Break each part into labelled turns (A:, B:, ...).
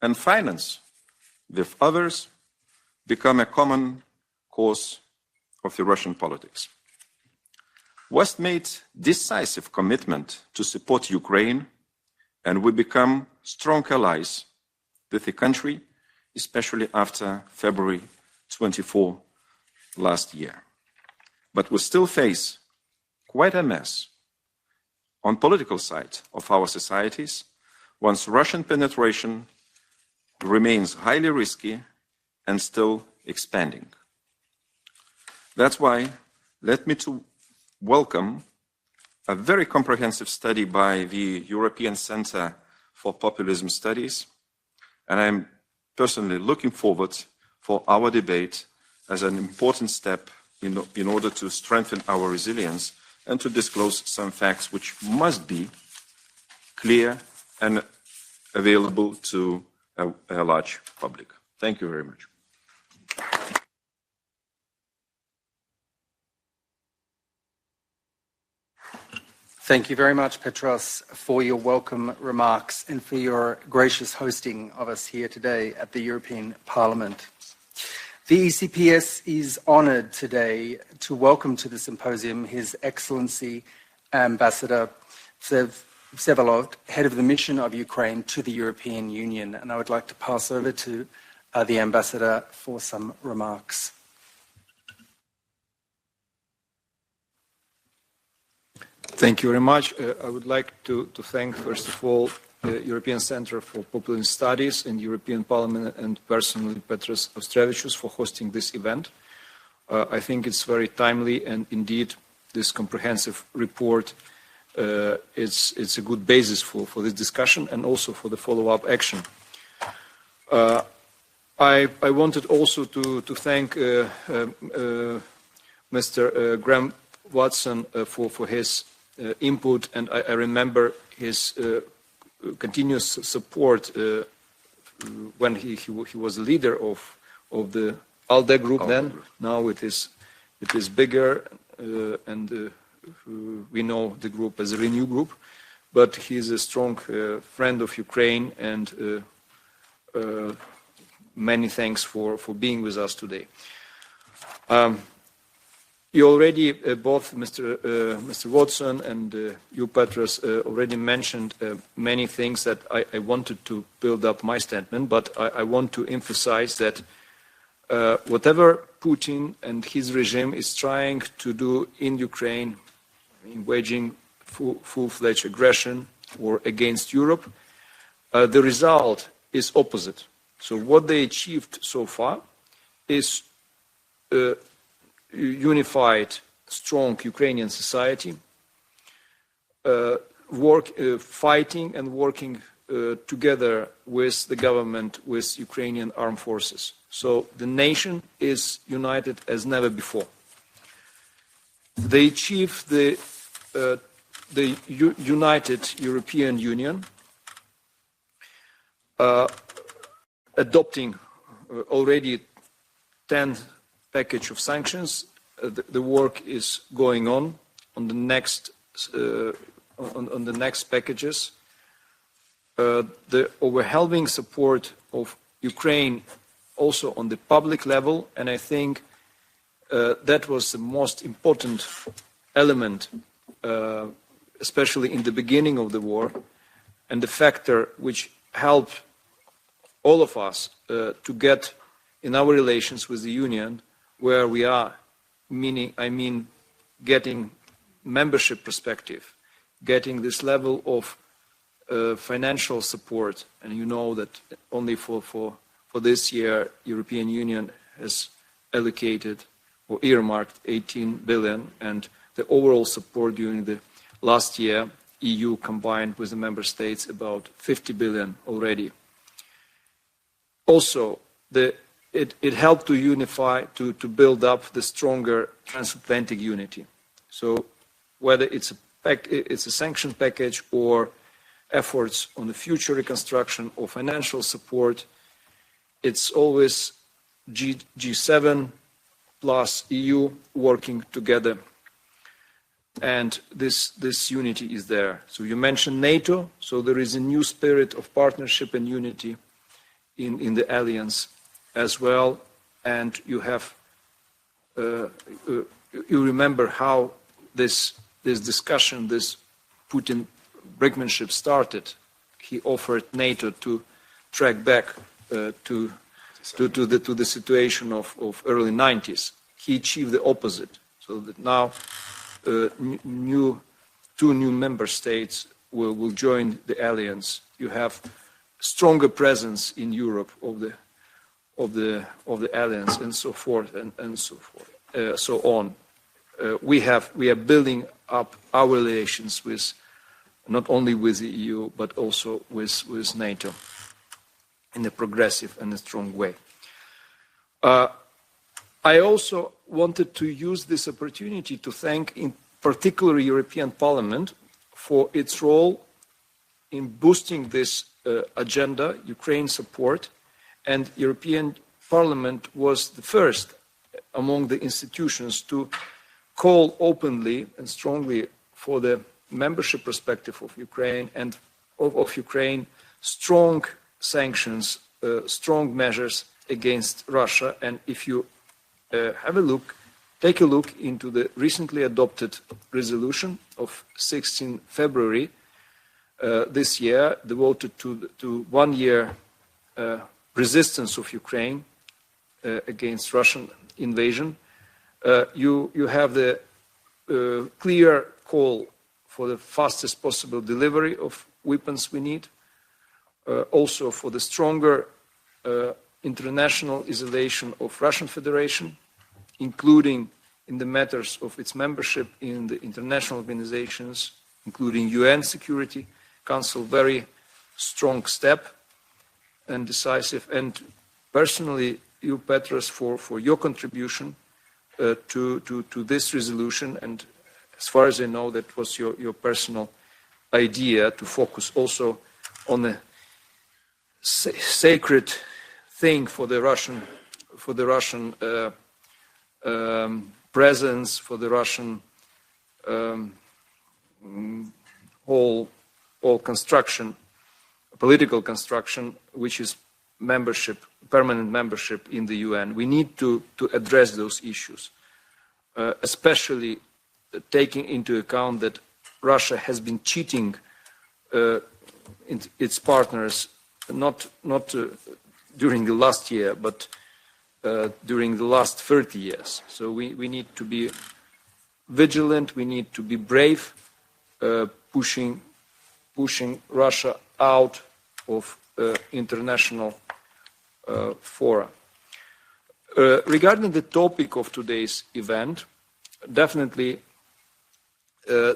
A: and finance with others become a common cause of the Russian politics. West made decisive commitment to support Ukraine, and we become strong allies with the country, especially after February 24 last year. But we still face quite a mess on political side of our societies once Russian penetration remains highly risky and still expanding. That's why let me to welcome a very comprehensive study by the European Center for Populism Studies, and I'm personally looking forward for our debate as an important step in order to strengthen our resilience and to disclose some facts which must be clear and available to a large public. Thank you very much.
B: Thank you very much, Petros, for your welcome remarks and for your gracious hosting of us here today at the European Parliament. The ECPS is honoured today to welcome to the symposium His Excellency Ambassador Vsevolod, head of the mission of Ukraine to the European Union. And I would like to pass over to the Ambassador for some remarks.
C: Thank you very much. I would like to thank, first of all, the European Center for Populism Studies and European Parliament, and personally Petros Austrevicius for hosting this event. I think it's very timely, and indeed this comprehensive report it's a good basis for this discussion and also for the follow-up action. I wanted also to thank Mr. Graham Watson for his input, and I remember his continuous support when he was a leader of the ALDE group then. Now it is bigger, and we know the group as a Renew group, but he is a strong friend of Ukraine, and many thanks for being with us today. You already, both Mr. Watson and you, Petros, already mentioned many things that I wanted to build up my statement, but I want to emphasize that whatever Putin and his regime is trying to do in Ukraine, in waging full-fledged aggression or against Europe, the result is opposite. So what they achieved so far is unified, strong Ukrainian society, fighting and working together with the government, with Ukrainian armed forces. So the nation is united as never before. They achieved the united European Union, adopting already 10th package of sanctions. The work is going on the next packages. The overwhelming support of Ukraine also on the public level, and I think that was the most important element, especially in the beginning of the war, and the factor which helped all of us to get in our relations with the Union where we are, getting membership perspective, getting this level of financial support. And you know that only for this year, European Union has allocated or earmarked 18 billion, and the overall support during the last year, EU combined with the member states, about 50 billion already. Also, it helped to unify, to build up the stronger transatlantic unity. So whether it's a sanction package or efforts on the future reconstruction or financial support, it's always G7 plus EU working together. And this unity is there. So you mentioned NATO, so there is a new spirit of partnership and unity. in the alliance as well. And you have, you remember how this discussion, this Putin brinkmanship started. He offered NATO to track back to the situation of early 90s. He achieved the opposite, so that now two new member states will join the alliance. You have stronger presence in Europe of the alliance, and so forth and so on. We are building up our relations with not only with the EU but also with NATO in a progressive and a strong way. I also wanted to use this opportunity to thank in particular European Parliament for its role in boosting this agenda, Ukraine support, and European Parliament was the first among the institutions to call openly and strongly for the membership perspective of Ukraine and of Ukraine, strong sanctions, strong measures against Russia. And if you take a look into the recently adopted resolution of 16 February this year, devoted to 1 year resistance of Ukraine against Russian invasion, you have the clear call for the fastest possible delivery of weapons we need, also for the stronger international isolation of Russian Federation, including in the matters of its membership in the international organizations, including UN Security Council, very strong step and decisive. And personally, you, Petros, for your contribution to this resolution. And as far as I know, that was your personal idea to focus also on the sacred thing for the Russian presence, for the Russian whole construction, political construction, which is membership, permanent membership in the UN. We need to address those issues, especially taking into account that Russia has been cheating its partners, not during the last year, but during the last 30 years. So we need to be vigilant, we need to be brave, pushing Russia out of international fora. Regarding the topic of today's event, definitely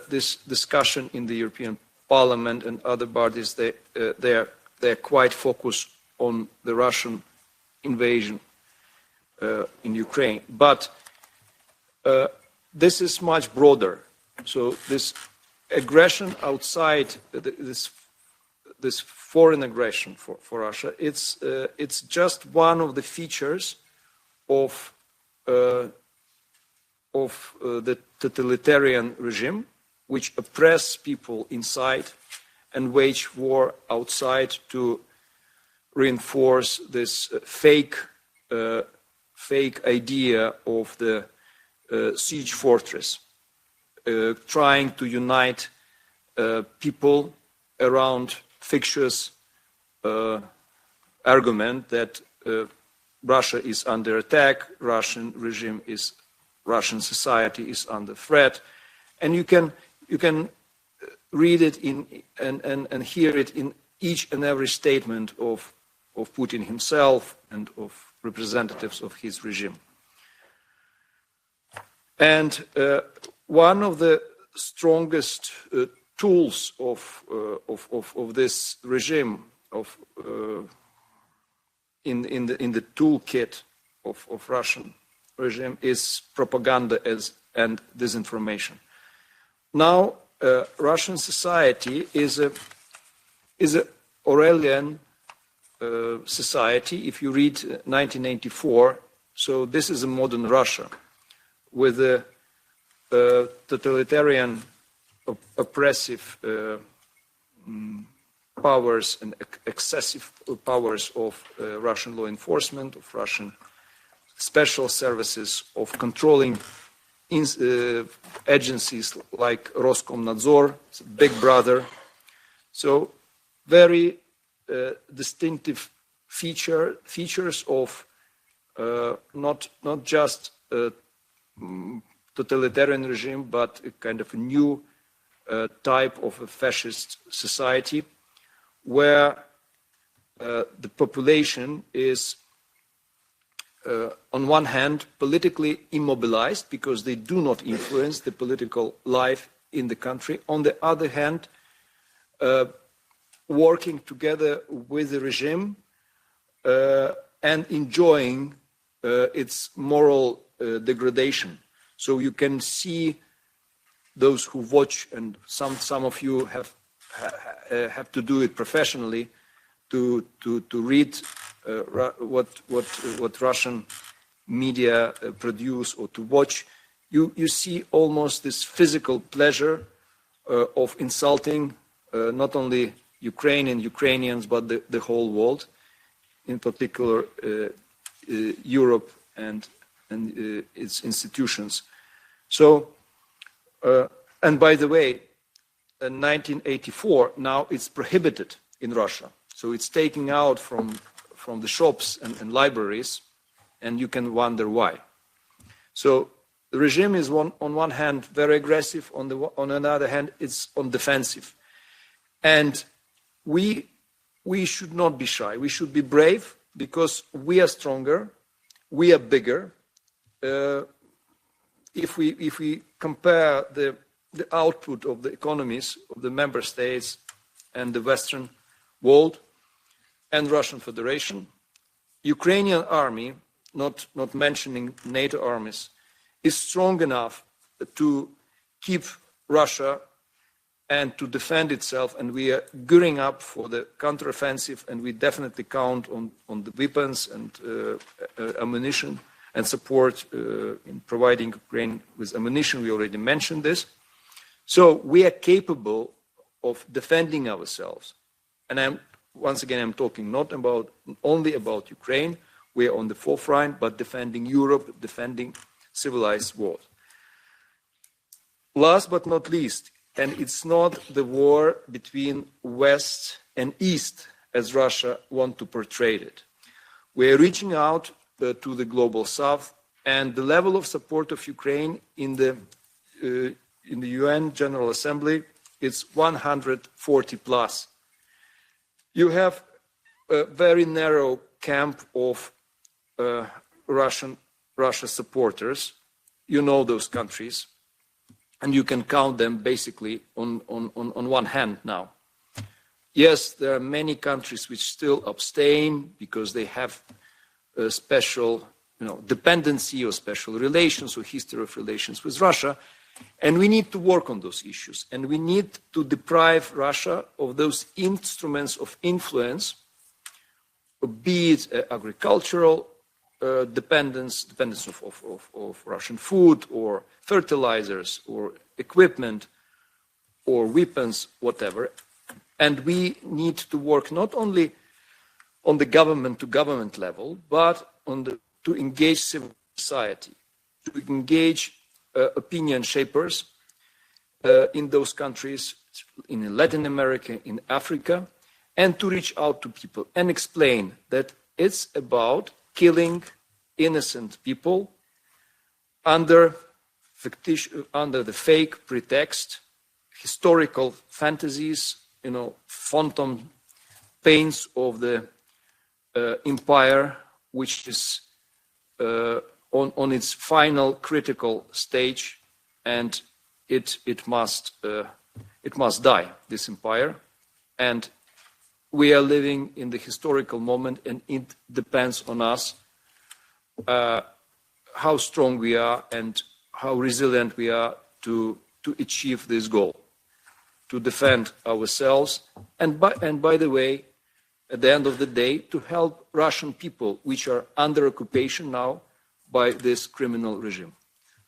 C: this discussion in the European Parliament and other bodies, they're quite focused on the Russian invasion in Ukraine. But this is much broader. So this aggression outside, this foreign aggression for Russia, it's just one of the features of the totalitarian regime, which oppress people inside and wage war outside to reinforce this fake idea of the siege fortress, trying to unite people around fictitious argument that Russia is under attack, Russian society is under threat, and you can read it and hear it in each and every statement of Putin himself and of representatives of his regime. And one of the strongest tools of this regime, in the toolkit of Russian regime, is propaganda and disinformation. Now, Russian society is a Orwellian society. If you read 1984, so this is a modern Russia with a totalitarian, oppressive powers and excessive powers of Russian law enforcement, of Russian special services, of controlling agencies like Roskomnadzor, Big Brother. So very distinctive features of not just totalitarian regime, but a kind of a new type of a fascist society where the population is on one hand politically immobilized because they do not influence the political life in the country. On the other hand, working together with the regime and enjoying its moral degradation. So you can see those who watch, and some of you have to do it professionally, to read what Russian media produce or to watch. You see almost this physical pleasure of insulting not only Ukraine and Ukrainians, but the whole world, in particular Europe and its institutions. So, and by the way, in 1984, now it's prohibited in Russia. So it's taken out from the shops and libraries, and you can wonder why. So the regime is on one hand very aggressive, on another hand it's on defensive. And we should not be shy, we should be brave, because we are stronger, we are bigger. If we compare the output of the economies of the member states and the Western world and Russian Federation, Ukrainian army, not mentioning NATO armies, is strong enough to keep Russia and to defend itself, and we are gearing up for the counteroffensive, and we definitely count on the weapons and ammunition and support in providing Ukraine with ammunition. We already mentioned this. So we are capable of defending ourselves. And once again, I'm talking not only about Ukraine. We are on the forefront, but defending Europe, defending civilized world. Last but not least, and it's not the war between West and East as Russia wants to portray it. We are reaching out to the global South, and the level of support of Ukraine in the UN General Assembly is 140 plus. You have a very narrow camp of Russia supporters. You know those countries, and you can count them basically on one hand now. Yes, there are many countries which still abstain because they have a special dependency or special relations or history of relations with Russia. And we need to work on those issues. And we need to deprive Russia of those instruments of influence, be it agricultural dependence of Russian food or fertilizers or equipment or weapons, whatever. And we need to work not only on the government-to-government level, but to engage civil society, to engage opinion shapers in those countries, in Latin America, in Africa, and to reach out to people and explain that it's about killing innocent people under the fake pretext, historical fantasies, phantom pains of the empire, which is on its final critical stage, and it must die, this empire. And we are living in the historical moment, and it depends on us how strong we are and how resilient we are to achieve this goal, to defend ourselves, and by the way, at the end of the day, to help Russian people, which are under occupation now by this criminal regime.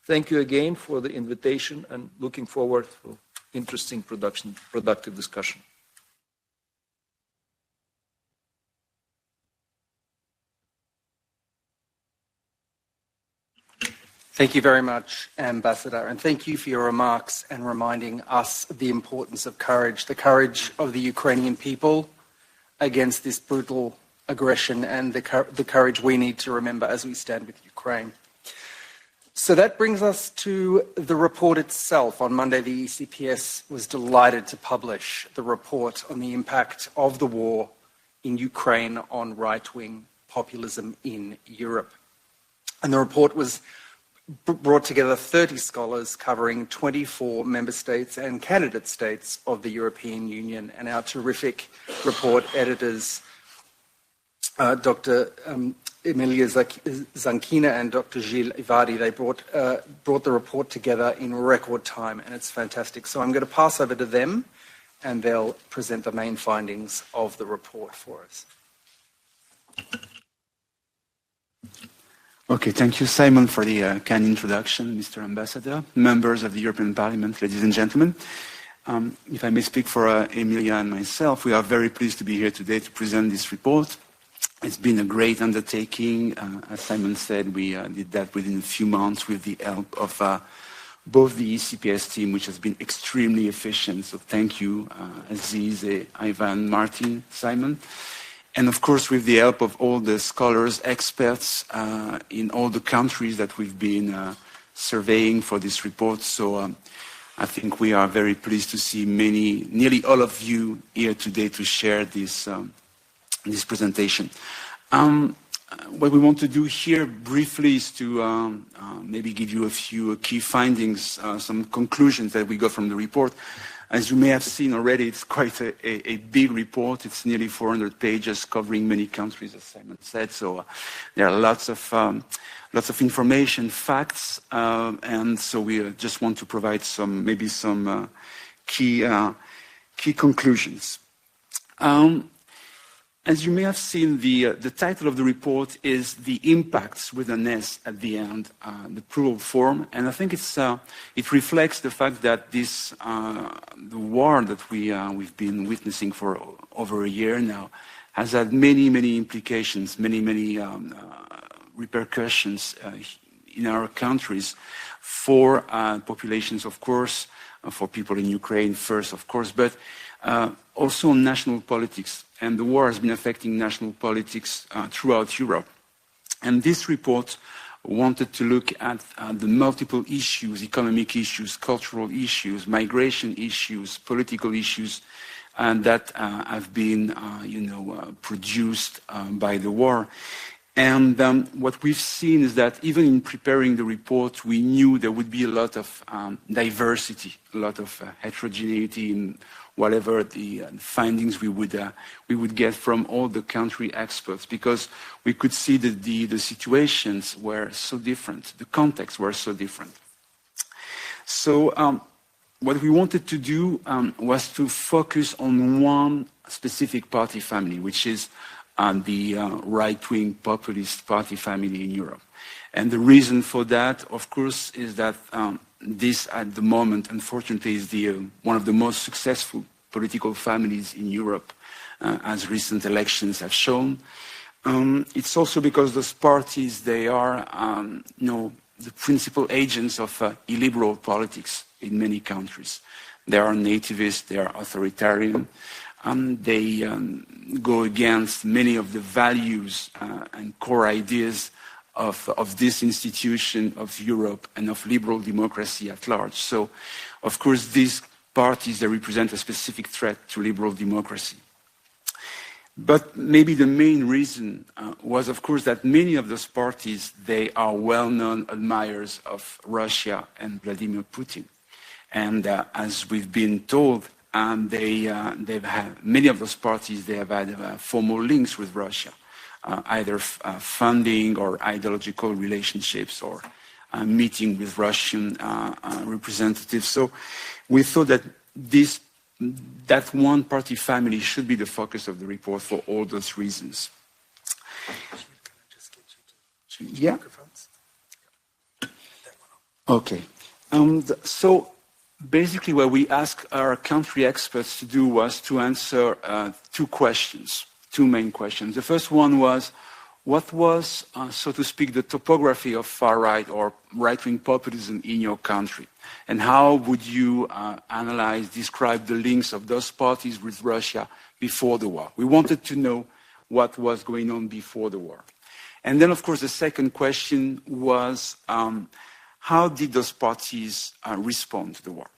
C: Thank you again for the invitation, and looking forward to interesting productive discussion.
B: Thank you very much, Ambassador, and thank you for your remarks and reminding us of the importance of courage, the courage of the Ukrainian people against this brutal aggression, and the courage we need to remember as we stand with Ukraine. So that brings us to the report itself. On Monday, the ECPS was delighted to publish the report on the impact of the war in Ukraine on right-wing populism in Europe. And the report was brought together 30 scholars covering 24 member states and candidate states of the European Union, and our terrific report editors, Dr. Emilia Zankina and Dr. Gilles Ivadi, they brought the report together in record time, and it's fantastic. So I'm going to pass over to them, and they'll present the main findings of the report for us.
D: Okay, thank you, Simon, for the kind introduction, Mr. Ambassador, members of the European Parliament, ladies and gentlemen. If I may speak for Emilia and myself, we are very pleased to be here today to present this report. It's been a great undertaking. As Simon said, we did that within a few months with the help of both the ECPS team, which has been extremely efficient. So thank you, Aziz, Ivan, Martin, Simon. And of course, with the help of all the scholars, experts in all the countries that we've been surveying for this report. So I think we are very pleased to see nearly all of you here today to share this, this presentation. What we want to do here briefly is to maybe give you a few key findings, some conclusions that we got from the report. As you may have seen already, it's quite a big report. It's nearly 400 pages covering many countries, as Simon said. So there are lots of information, facts, and so we just want to provide some key conclusions. As you may have seen, the title of the report is "The Impacts" with an S at the end, the plural form, and I think it reflects the fact that this the war that we've been witnessing for over a year now has had many implications, many repercussions in our countries for populations, of course, for people in Ukraine first, of course, but also national politics. And the war has been affecting national politics throughout Europe. And this report wanted to look at the multiple issues, economic issues, cultural issues, migration issues, political issues, and that have been, produced by the war. And what we've seen is that even in preparing the report, we knew there would be a lot of diversity, a lot of heterogeneity in whatever the findings we would get from all the country experts, because we could see that the situations were so different, the contexts were so different. So what we wanted to do was to focus on one specific party family, which is the right-wing populist party family in Europe. And the reason for that, of course, is that this, at the moment, unfortunately, is one of the most successful political families in Europe, as recent elections have shown. It's also because those parties, they are, the principal agents of illiberal politics in many countries. They are nativist, they are authoritarian, they go against many of the values and core ideas of this institution, of Europe, and of liberal democracy at large. So, of course, these parties, they represent a specific threat to liberal democracy. But maybe the main reason was, of course, that many of those parties, they are well-known admirers of Russia and Vladimir Putin. And as we've been told, they've had, many of those parties, they have had formal links with Russia, either funding or ideological relationships or meeting with Russian representatives. So we thought that that one party family should be the focus of the report for all those reasons. Yeah. Okay. So basically what we asked our country experts to do was to answer two main questions. The first one was, what was, so to speak, the topography of far-right or right-wing populism in your country? And how would you analyze, describe the links of those parties with Russia before the war? We wanted to know what was going on before the war. And then, of course, the second question was, how did those parties respond to the war?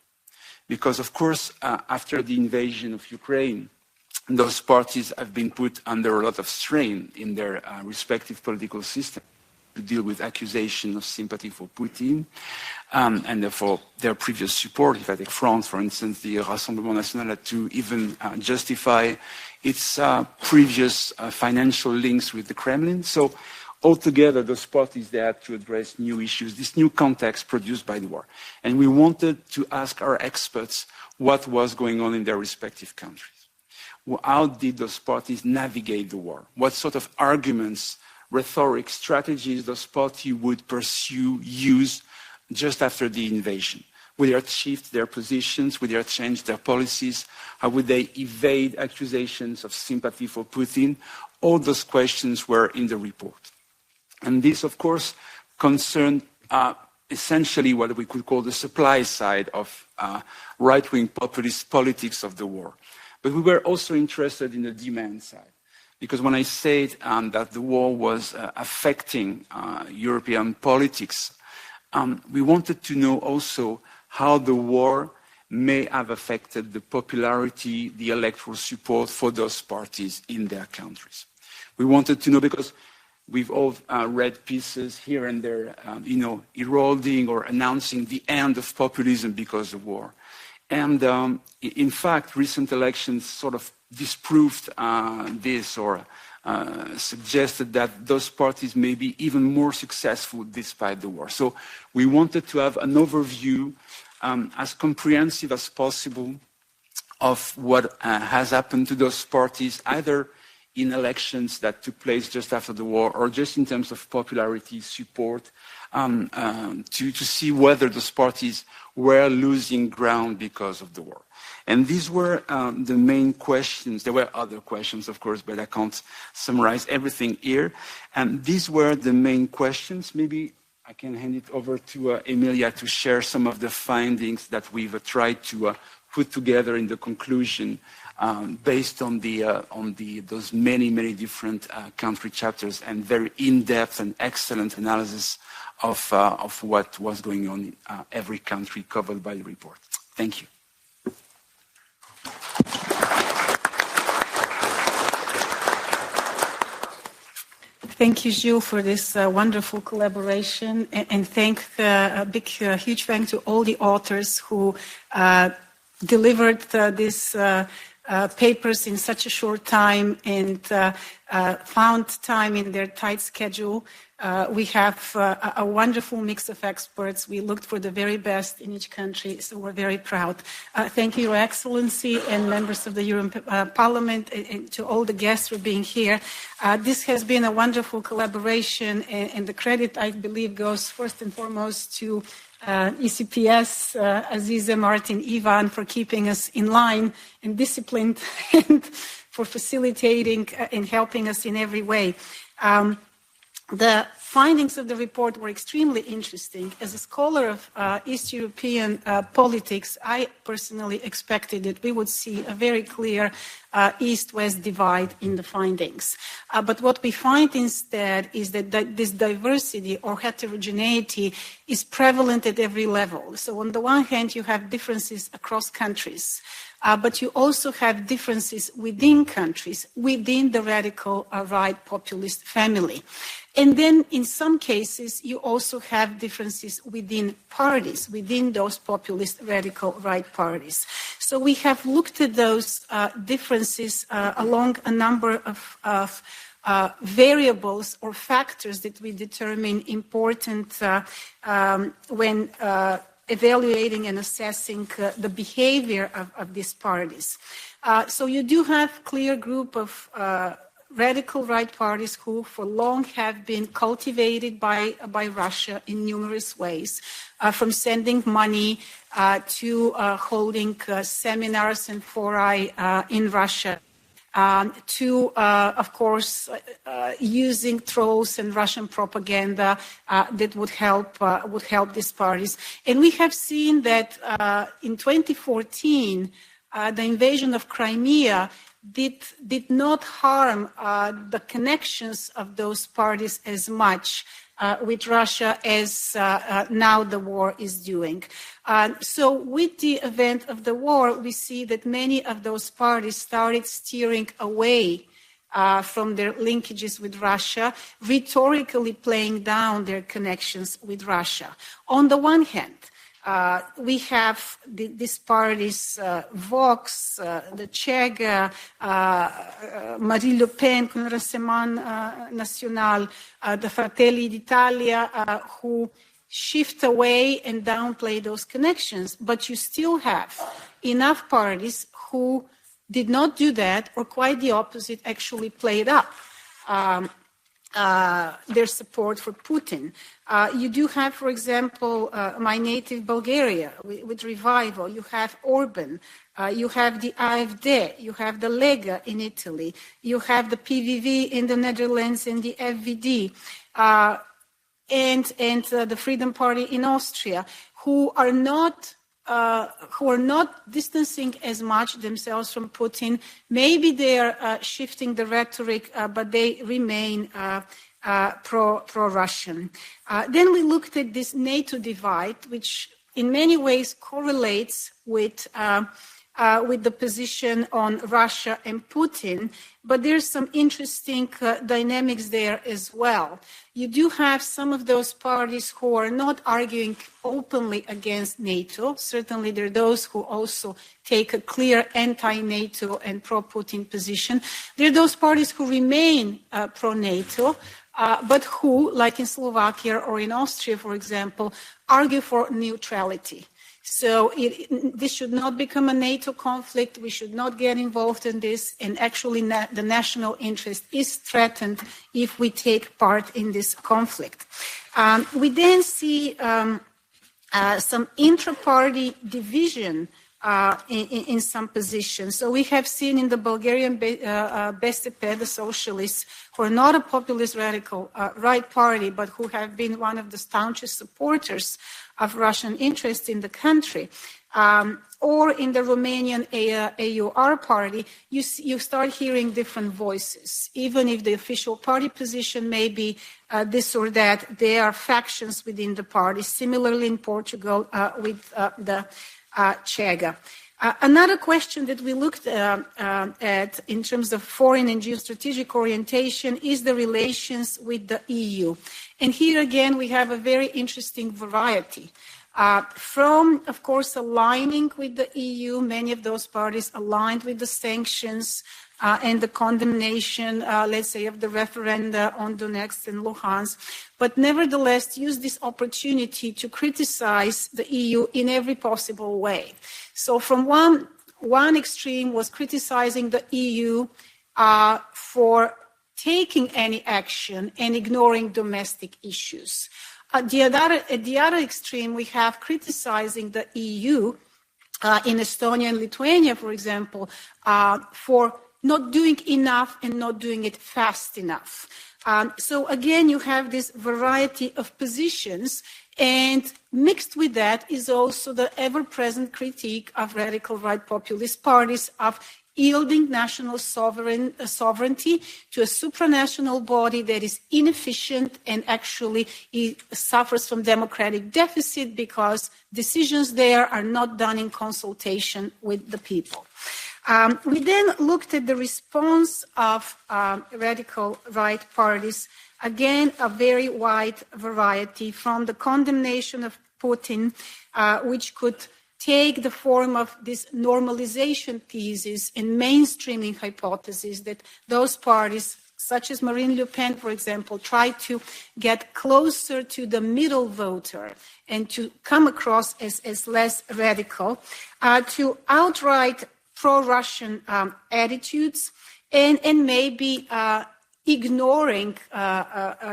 D: Because, of course, after the invasion of Ukraine, those parties have been put under a lot of strain in their respective political system to deal with accusations of sympathy for Putin and therefore their previous support. If I take France, for instance, the Rassemblement National had to even justify its previous financial links with the Kremlin. So altogether, those parties, they had to address new issues, this new context produced by the war. And we wanted to ask our experts what was going on in their respective countries. How did those parties navigate the war? What sort of arguments, rhetoric, strategies those parties would pursue, use just after the invasion? Would they shift their positions? Would they change their policies? How would they evade accusations of sympathy for Putin? All those questions were in the report. And this, of course, concerned essentially what we could call the supply side of right-wing populist politics of the war. But we were also interested in the demand side, because when I said that the war was affecting European politics, we wanted to know also how the war may have affected the popularity, the electoral support for those parties in their countries. We wanted to know because we've all read pieces here and there, heralding or announcing the end of populism because of war. And in fact, recent elections sort of disproved this or suggested that those parties may be even more successful despite the war. So we wanted to have an overview as comprehensive as possible of what has happened to those parties, either in elections that took place just after the war or just in terms of popularity, support, to see whether those parties were losing ground because of the war. And these were the main questions. There were other questions, of course, but I can't summarize everything here. And these were the main questions. Maybe I can hand it over to Emilia to share some of the findings that we've tried to put together in the conclusion based on those many different country chapters and very in-depth and excellent analysis of what was going on in every country covered by the report. Thank you.
E: Thank you, Gilles, for this wonderful collaboration, and huge thanks to all the authors who delivered these papers in such a short time and found time in their tight schedule. We have a wonderful mix of experts. We looked for the very best in each country, so we're very proud. Thank you, Your Excellency, and members of the European Parliament, and to all the guests for being here. This has been a wonderful collaboration, and the credit, I believe, goes first and foremost to ECPS, Aziza, Martin, Ivan, for keeping us in line and disciplined and for facilitating and helping us in every way. The findings of the report were extremely interesting. As a scholar of East European politics, I personally expected that we would see a very clear East-West divide in the findings. But what we find instead is that this diversity or heterogeneity is prevalent at every level. So on the one hand, you have differences across countries. But you also have differences within countries, within the radical right populist family. And then in some cases, you also have differences within parties, within those populist radical right parties. So we have looked at those differences along a number of variables or factors that we determine important when evaluating and assessing the behavior of these parties. So you do have clear group of radical right parties who for long have been cultivated by Russia in numerous ways, from sending money to holding seminars and fora in Russia. to, of course, using trolls and Russian propaganda that would help these parties. And we have seen that in 2014, the invasion of Crimea did not harm the connections of those parties as much with Russia as now the war is doing. So with the event of the war, we see that many of those parties started steering away from their linkages with Russia, rhetorically playing down their connections with Russia. On the one hand, we have these parties, Vox, the Chega, Marine Le Pen, con il Rassemblement National, the Fratelli d'Italia, who shift away and downplay those connections. But you still have enough parties who did not do that, or quite the opposite, actually played up their support for Putin. You do have, for example, my native Bulgaria with Revival. You have Orban. You have the AfD. You have the Lega in Italy. You have the PVV in the Netherlands and the FVD. And the Freedom Party in Austria, who are not distancing as much themselves from Putin. Maybe they are shifting the rhetoric, but they remain pro-Russian. Then we looked at this NATO divide, which in many ways correlates with the position on Russia and Putin, but there's some interesting dynamics there as well. You do have some of those parties who are not arguing openly against NATO. Certainly there are those who also take a clear anti-NATO and pro-Putin position. There are those parties who remain pro-NATO, but who, like in Slovakia or in Austria, for example, argue for neutrality. So this should not become a NATO conflict. We should not get involved in this. And actually, the national interest is threatened if we take part in this conflict. We then see some intra-party division in some positions. So we have seen in the Bulgarian БСП, the socialists, who are not a populist radical right party, but who have been one of the staunchest supporters of Russian interests in the country, or in the Romanian AUR party, you start hearing different voices. Even if the official party position may be this or that, there are factions within the party. Similarly in Portugal with the Chega. Another question that we looked at in terms of foreign and geostrategic orientation is the relations with the EU. And here again, we have a very interesting variety. From, of course, aligning with the EU, many of those parties aligned with the sanctions and the condemnation, let's say, of the referenda on Donetsk and Luhansk, but nevertheless use this opportunity to criticize the EU in every possible way. So from one extreme was criticizing the EU for taking any action and ignoring domestic issues. At the other extreme, we have criticizing the EU in Estonia and Lithuania, for example, for not doing enough and not doing it fast enough. So again, you have this variety of positions, and mixed with that is also the ever-present critique of radical right populist parties of yielding national sovereignty to a supranational body that is inefficient and actually suffers from democratic deficit because decisions there are not done in consultation with the people. We then looked at the response of radical right parties. Again, a very wide variety, from the condemnation of Putin, which could take the form of this normalization thesis and mainstreaming hypothesis that those parties, such as Marine Le Pen, for example, try to get closer to the middle voter and to come across as less radical, to outright pro-Russian attitudes and maybe ignoring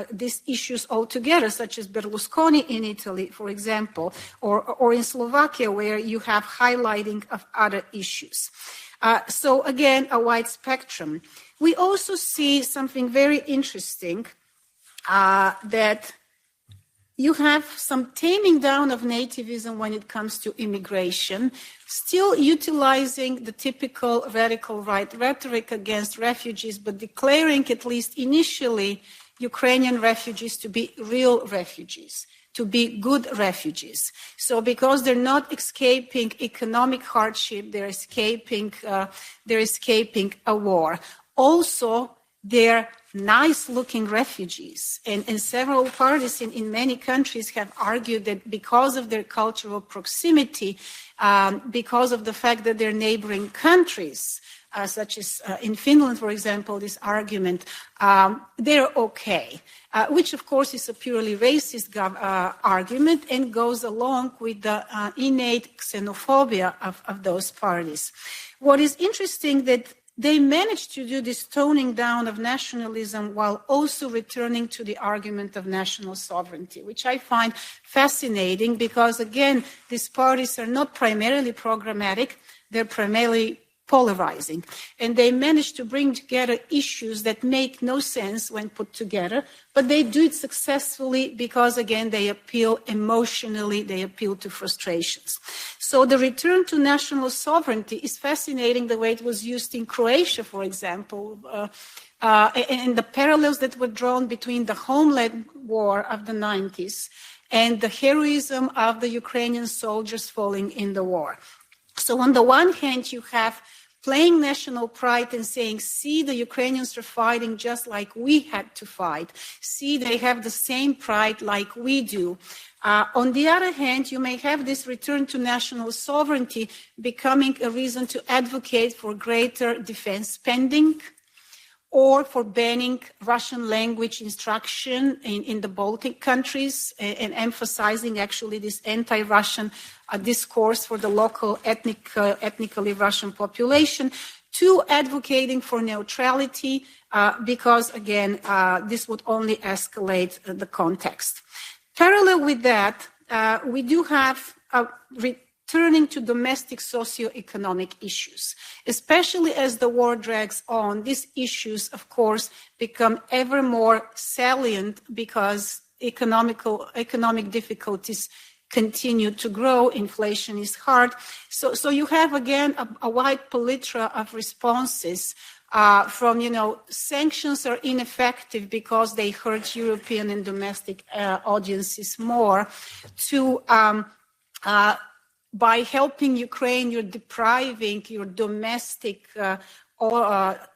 E: these issues altogether, such as Berlusconi in Italy, for example, or in Slovakia, where you have highlighting of other issues. So again, a wide spectrum. We also see something very interesting, that you have some taming down of nativism when it comes to immigration, still utilizing the typical radical right rhetoric against refugees, but declaring, at least initially, Ukrainian refugees to be real refugees, to be good refugees. So because they're not escaping economic hardship, they're escaping a war. Also, they're nice-looking refugees. And several parties in many countries have argued that because of their cultural proximity, because of the fact that they're neighboring countries, such as in Finland, for example, this argument, they're okay, which of course is a purely racist argument and goes along with the innate xenophobia of those parties. What is interesting that they managed to do this toning down of nationalism while also returning to the argument of national sovereignty, which I find fascinating because, again, these parties are not primarily programmatic, they're primarily polarizing. And they managed to bring together issues that make no sense when put together, but they do it successfully because, again, they appeal emotionally, they appeal to frustrations. So the return to national sovereignty is fascinating the way it was used in Croatia, for example, and the parallels that were drawn between the homeland war of the 90s and the heroism of the Ukrainian soldiers falling in the war. So on the one hand, you have playing national pride and saying, see, the Ukrainians are fighting just like we had to fight. See, they have the same pride like we do. On the other hand, you may have this return to national sovereignty becoming a reason to advocate for greater defense spending or for banning Russian language instruction in the Baltic countries and emphasizing actually this anti-Russian discourse for the local ethnically Russian population, to advocating for neutrality because, again, this would only escalate the context. Parallel with that, we do have returning to domestic socio-economic issues. Especially as the war drags on, these issues, of course, become ever more salient because economic difficulties continue to grow, inflation is hard. So you have, again, a wide palette of responses from, sanctions are ineffective because they hurt European and domestic audiences more, to by helping Ukraine, you're depriving your domestic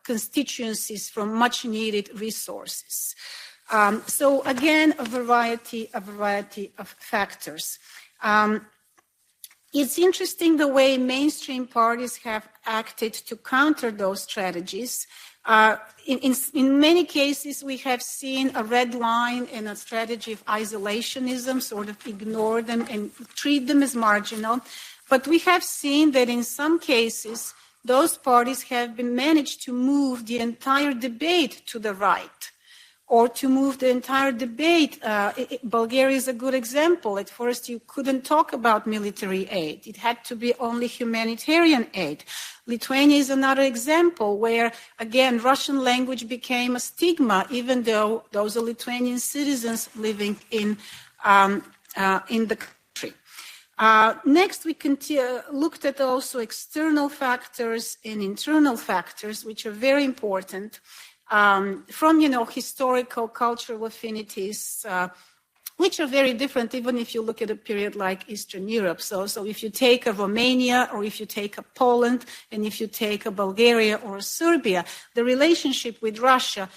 E: constituencies from much needed resources. So again, a variety of factors. It's interesting the way mainstream parties have acted to counter those strategies. In many cases, we have seen a red line and a strategy of isolationism, sort of ignore them and treat them as marginal. But we have seen that in some cases, those parties have been managed to move the entire debate to the right, or to move the entire debate. Bulgaria is a good example. At first, you couldn't talk about military aid. It had to be only humanitarian aid. Lithuania is another example where, again, Russian language became a stigma, even though those are Lithuanian citizens living in the country. Next, we looked at also external factors and internal factors, which are very important. From, historical, cultural affinities, which are very different, even if you look at a period like Eastern Europe. So if you take a Romania, or if you take a Poland, and if you take a Bulgaria or a Serbia, the relationship with Russia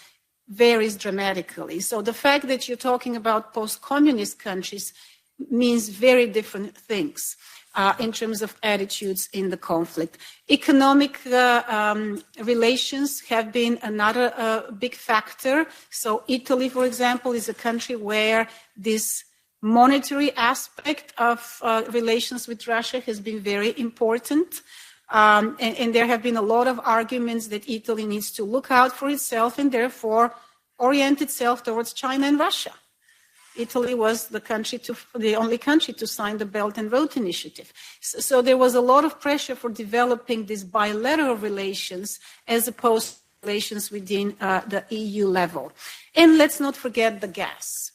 E: varies dramatically. So the fact that you're talking about post-communist countries means very different things. In terms of attitudes in the conflict. Economic relations have been another big factor. So Italy, for example, is a country where this monetary aspect of relations with Russia has been very important. And there have been a lot of arguments that Italy needs to look out for itself and therefore orient itself towards China and Russia. Italy was the only country to sign the Belt and Road Initiative. So there was a lot of pressure for developing these bilateral relations as opposed to relations within the EU level. And let's not forget the gas.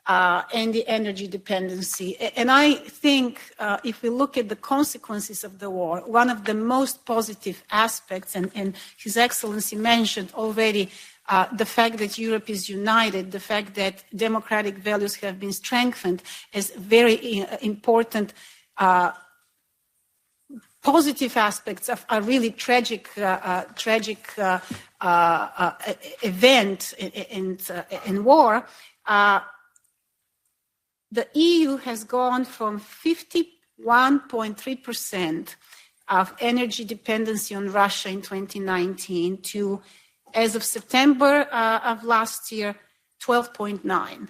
E: And the energy dependency. And I think if we look at the consequences of the war, one of the most positive aspects, and His Excellency mentioned already the fact that Europe is united, the fact that democratic values have been strengthened as very important positive aspects of a really tragic event in war. The EU has gone from 51.3% of energy dependency on Russia in 2019 to, as of September of last year, 12.9%.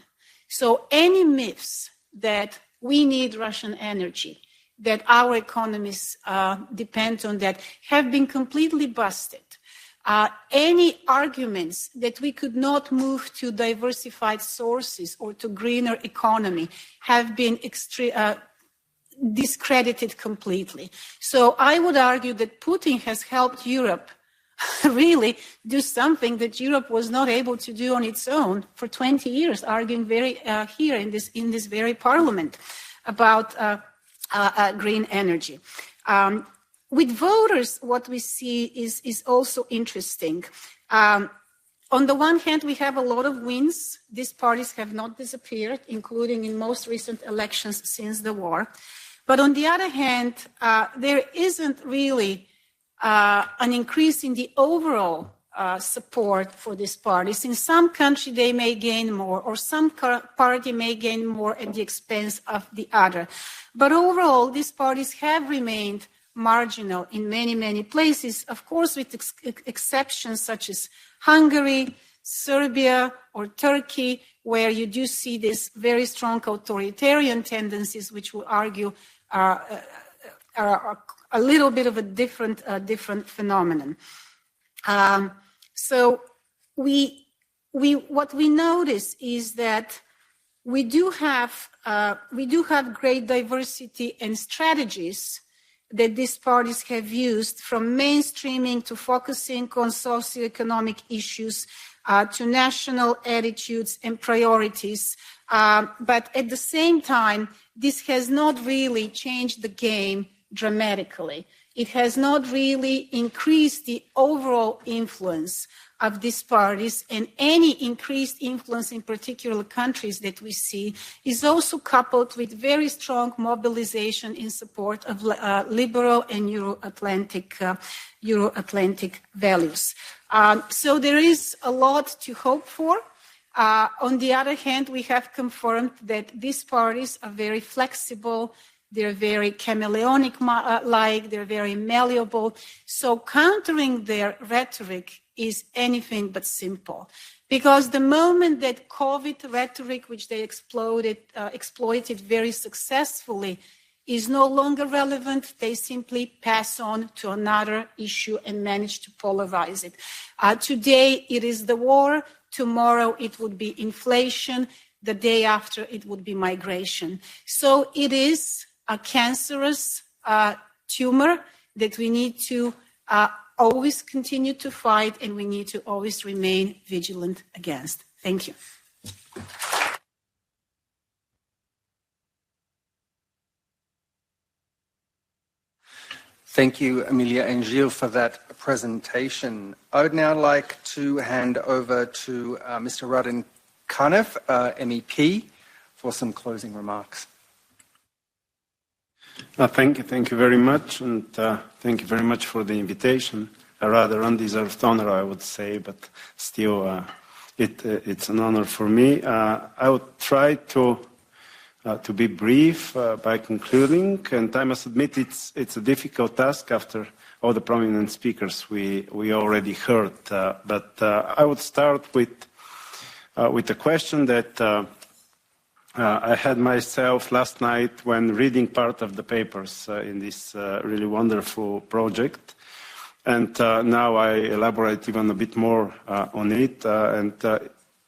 E: So any myths that we need Russian energy, that our economies depend on that, have been completely busted. Any arguments that we could not move to diversified sources or to greener economy have been discredited completely. So I would argue that Putin has helped Europe really do something that Europe was not able to do on its own for 20 years, arguing here in this very parliament about green energy. With voters, what we see is also interesting. On the one hand, we have a lot of wins. These parties have not disappeared, including in most recent elections since the war. But on the other hand, there isn't really an increase in the overall support for these parties. In some country, they may gain more, or some party may gain more at the expense of the other. But overall, these parties have remained marginal in many, many places, of course, with exceptions such as Hungary, Serbia, or Turkey, where you do see these very strong authoritarian tendencies, which will argue are a little bit of a different phenomenon. So what we notice is that we do have great diversity and strategies that these parties have used, from mainstreaming to focusing on socioeconomic issues to national attitudes and priorities. But at the same time, this has not really changed the game dramatically. It has not really increased the overall influence of these parties, and any increased influence in particular countries that we see is also coupled with very strong mobilization in support of liberal and Euro-Atlantic values. So there is a lot to hope for. On the other hand, we have confirmed that these parties are very flexible. They're very chameleonic-like, they're very malleable. So countering their rhetoric is anything but simple. Because the moment that COVID rhetoric, which they exploited very successfully, is no longer relevant, they simply pass on to another issue and manage to polarize it. Today, it is the war. Tomorrow, it would be inflation. The day after, it would be migration. So it is a cancerous tumor that we need to always continue to fight, and we need to always remain vigilant against. Thank you.
B: Thank you, Emilia and Gilles, for that presentation. I would now like to hand over to Mr. Radim Kanev, MEP, for some closing remarks.
F: Thank you very much, and thank you very much for the invitation. A rather undeserved honor, I would say, but still, it's an honor for me. I would try to be brief by concluding, and I must admit it's a difficult task after all the prominent speakers we already heard. But I would start with a question that I had myself last night when reading part of the papers in this really wonderful project. And now I elaborate even a bit more on it. And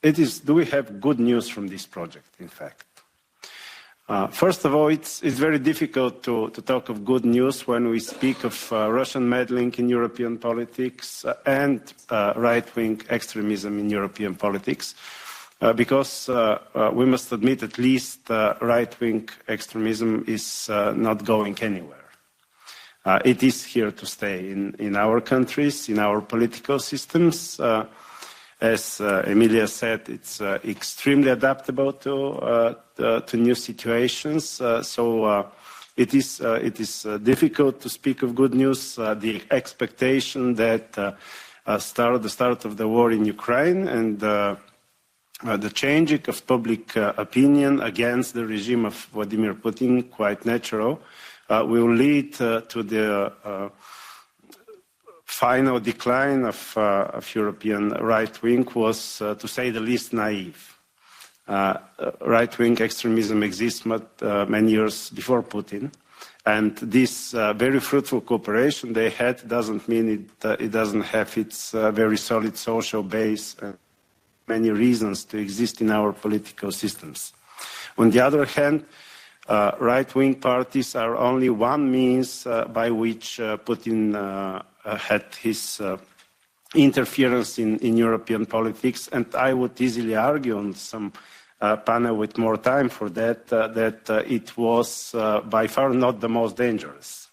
F: do we have good news from this project, in fact? First of all, it's very difficult to talk of good news when we speak of Russian meddling in European politics and right-wing extremism in European politics, because we must admit at least right-wing extremism is not going anywhere. It is here to stay in our countries, in our political systems. As Emilia said, it's extremely adaptable to new situations. So it is difficult to speak of good news. The expectation that the start of the war in Ukraine and the changing of public opinion against the regime of Vladimir Putin, quite natural, will lead to the final decline of European right wing was, to say the least, naive. Right-wing extremism exists many years before Putin, and this very fruitful cooperation they had doesn't mean it doesn't have its very solid social base and many reasons to exist in our political systems. On the other hand, right-wing parties are only one means by which Putin had his interference in European politics, and I would easily argue on some panel with more time for that, that it was by far not the most dangerous.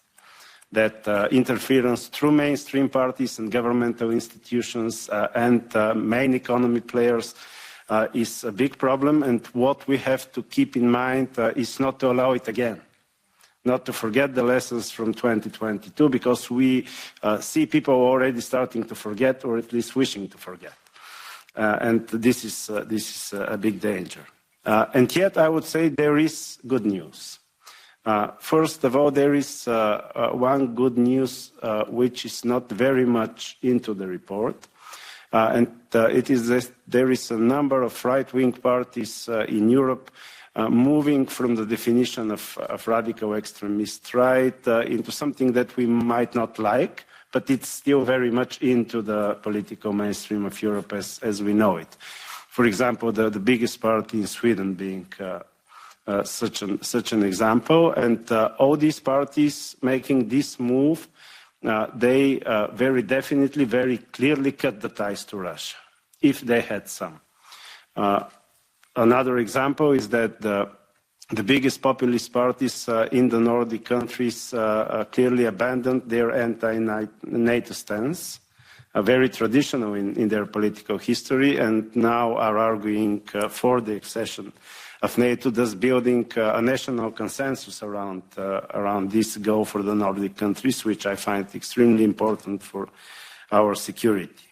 F: That interference through mainstream parties and governmental institutions and main economy players is a big problem, and what we have to keep in mind is not to allow it again. Not to forget the lessons from 2022, because we see people already starting to forget, or at least wishing to forget. And this is a big danger. And yet, I would say there is good news. First of all, there is one good news which is not very much into the report. And it is that there is a number of right-wing parties in Europe moving from the definition of radical extremist right into something that we might not like, but it's still very much into the political mainstream of Europe as we know it. For example, the biggest party in Sweden being such an example, and all these parties making this move, they very definitely, very clearly cut the ties to Russia, if they had some. Another example is that the biggest populist parties in the Nordic countries clearly abandoned their anti-NATO stance, very traditional in their political history, and now are arguing for the accession of NATO, thus building a national consensus around this goal for the Nordic countries, which I find extremely important for our security.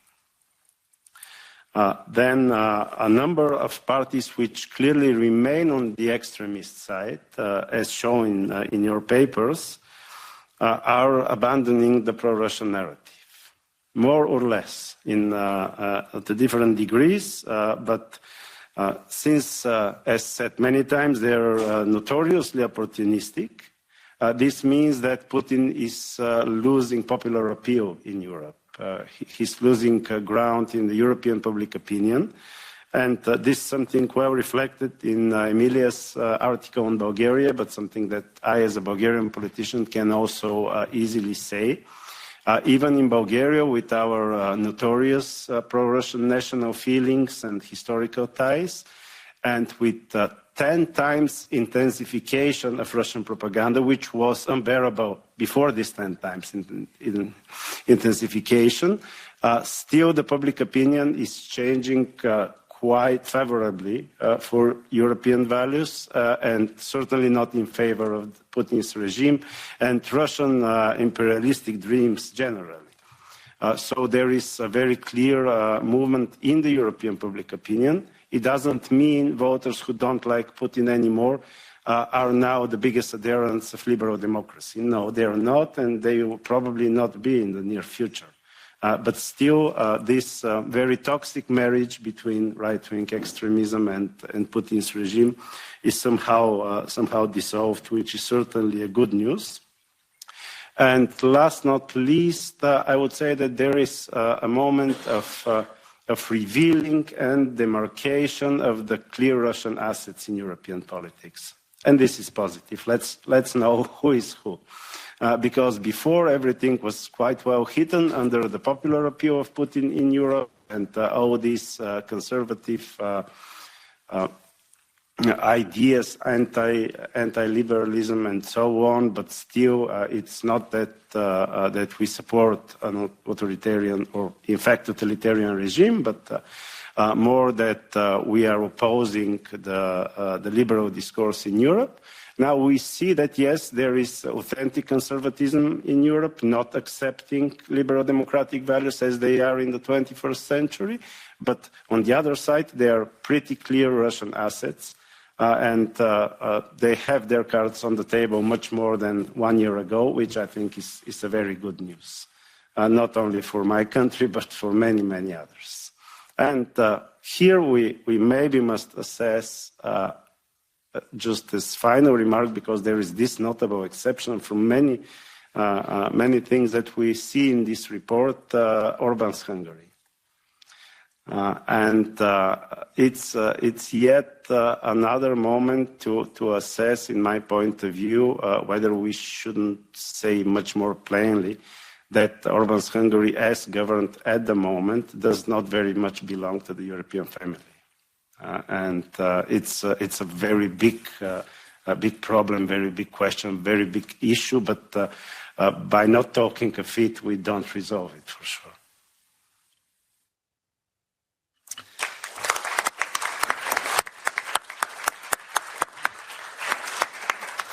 F: Then a number of parties which clearly remain on the extremist side, as shown in your papers, are abandoning the pro-Russian narrative, more or less, in the different degrees, but since, as said many times, they are notoriously opportunistic, this means that Putin is losing popular appeal in Europe. He's losing ground in the European public opinion, and this is something well reflected in Emilia's article on Bulgaria, but something that I, as a Bulgarian politician, can also easily say. Even in Bulgaria, with our notorious pro-Russian national feelings and historical ties, and with 10 times intensification of Russian propaganda, which was unbearable before this 10 times intensification, still the public opinion is changing quite favorably for European values, and certainly not in favor of Putin's regime and Russian imperialistic dreams generally. So there is a very clear movement in the European public opinion. It doesn't mean voters who don't like Putin anymore are now the biggest adherents of liberal democracy. No, they are not, and they will probably not be in the near future. But still, this very toxic marriage between right-wing extremism and Putin's regime is somehow dissolved, which is certainly a good news. And last not least, I would say that there is a moment of of revealing and demarcation of the clear Russian assets in European politics. And this is positive. Let's know who is who. Because before, everything was quite well hidden under the popular appeal of Putin in Europe and all these conservative ideas, anti-liberalism and so on, but still it's not that that we support an authoritarian or in fact totalitarian regime, but more that we are opposing the liberal discourse in Europe. Now we see that yes, there is authentic conservatism in Europe, not accepting liberal democratic values as they are in the 21st century, but on the other side there are pretty clear Russian assets. And they have their cards on the table much more than 1 year ago, which I think is a very good news, not only for my country, but for many, many others. And here we maybe must assess, just as final remark, because there is this notable exception from many things that we see in this report, Orban's Hungary. It's yet another moment to assess, in my point of view, whether we shouldn't say much more plainly that Orban's Hungary, as governed at the moment, does not very much belong to the European family. It's a very big problem, very big question, very big issue, but by not talking of it, we don't resolve it for sure.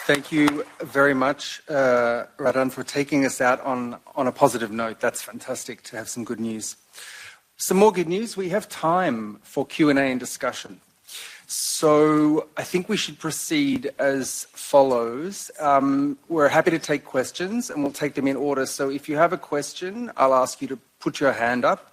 B: Thank you very much, Radan, for taking us out on a positive note. That's fantastic to have some good news. Some more good news. We have time for Q&A and discussion. So I think we should proceed as follows. We're happy to take questions and we'll take them in order. So if you have a question, I'll ask you to put your hand up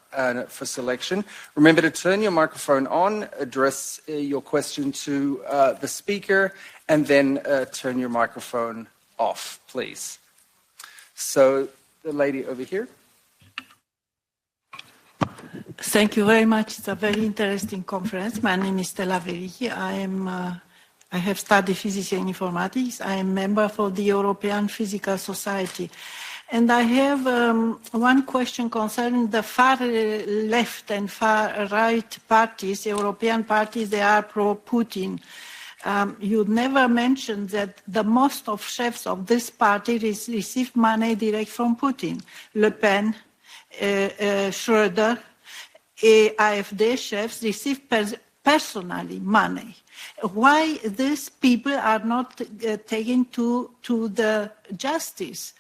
B: for selection. Remember to turn your microphone on, address your question to the speaker, and then turn your microphone off, please. So the lady over here.
E: Thank you very much. It's a very interesting conference. My name is Stella Verichi. I have studied physics and informatics. I am a member for the European Physical Society. And I have one question concerning the far left and far right parties, European parties, they are pro-Putin. You never mentioned that the most of chefs of this party receive money direct from Putin. Le Pen, Schröder, AfD chefs receive personally money. Why these people are not taken to the justice?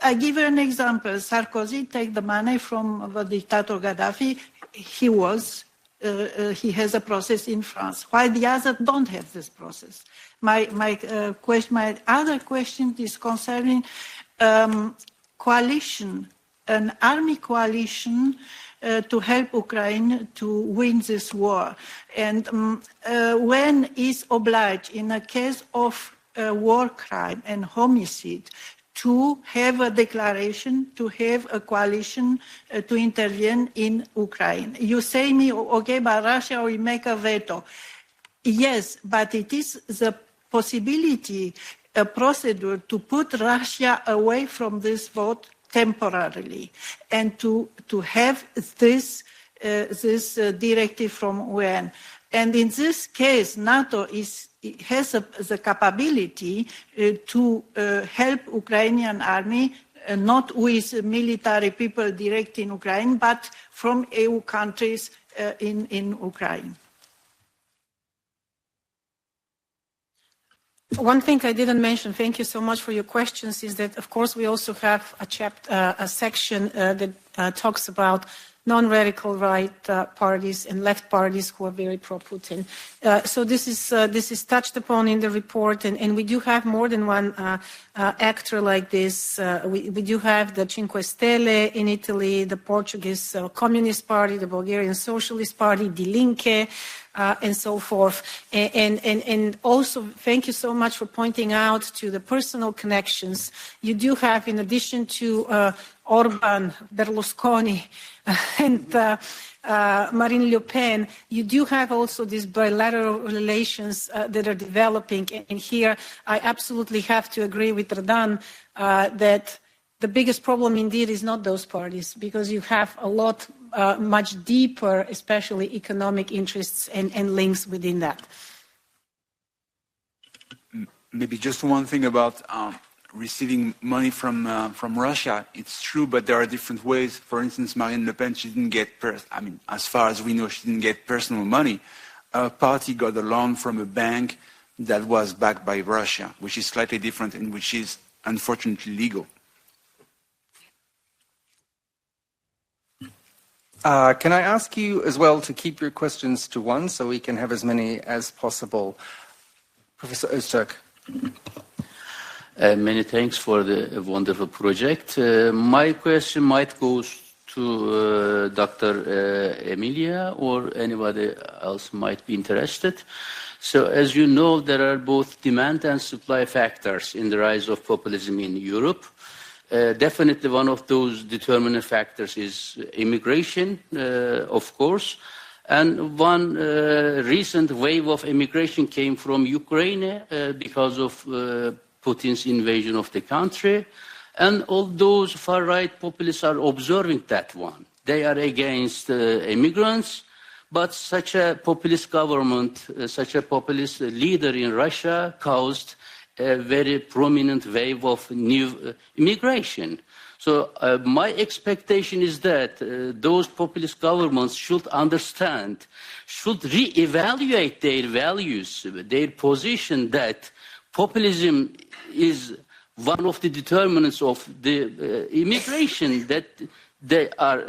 E: I give you an example. Sarkozy take the money from the dictator Gaddafi. He has a process in France. Why the others don't have this process? My other question is concerning coalition, an army coalition to help Ukraine to win this war. And when is obliged in a case of war crime and homicide to have a declaration, to have a coalition to intervene in Ukraine. You say me, okay, but Russia will make a veto. Yes, but it is the possibility, a procedure to put Russia away from this vote temporarily and to have this directive from UN. And in this case, NATO has the capability to help Ukrainian army, not with military people direct in Ukraine, but from EU countries in Ukraine.
G: One thing I didn't mention, thank you so much for your questions, is that, of course, we also have a section that talks about non-radical right parties and left parties who are very pro-Putin. So this is touched upon in the report, and we do have more than one actor like this. We do have the Cinque Stelle in Italy, the Portuguese Communist Party, the Bulgarian Socialist Party, Die Linke,
E: and so forth. And also, thank you so much for pointing out to the personal connections you do have, in addition to Orban, Berlusconi, and Marine Le Pen. You do have also these bilateral relations that are developing. And here, I absolutely have to agree with Radan that the biggest problem indeed is not those parties, because you have a lot much deeper, especially economic interests and links within that.
D: Maybe just one thing about receiving money from Russia. It's true, but there are different ways. For instance, Marine Le Pen, she didn't get, as far as we know, she didn't get personal money. Her party got a loan from a bank that was backed by Russia, which is slightly different and which is unfortunately legal.
B: Can I ask you as well to keep your questions to one so we can have as many as possible? Professor Öztürk.
H: Many thanks for the wonderful project. My question might go to Dr. Emilia, or anybody else might be interested. So as you know, there are both demand and supply factors in the rise of populism in Europe. Definitely one of those determining factors is immigration, of course. And one recent wave of immigration came from Ukraine because of Putin's invasion of the country. And all those far-right populists are observing that one. They are against immigrants, but such a populist government, such a populist leader in Russia caused a very prominent wave of new immigration. So my expectation is that those populist governments should understand, should re-evaluate their values, their position that populism is one of the determinants of the immigration that they are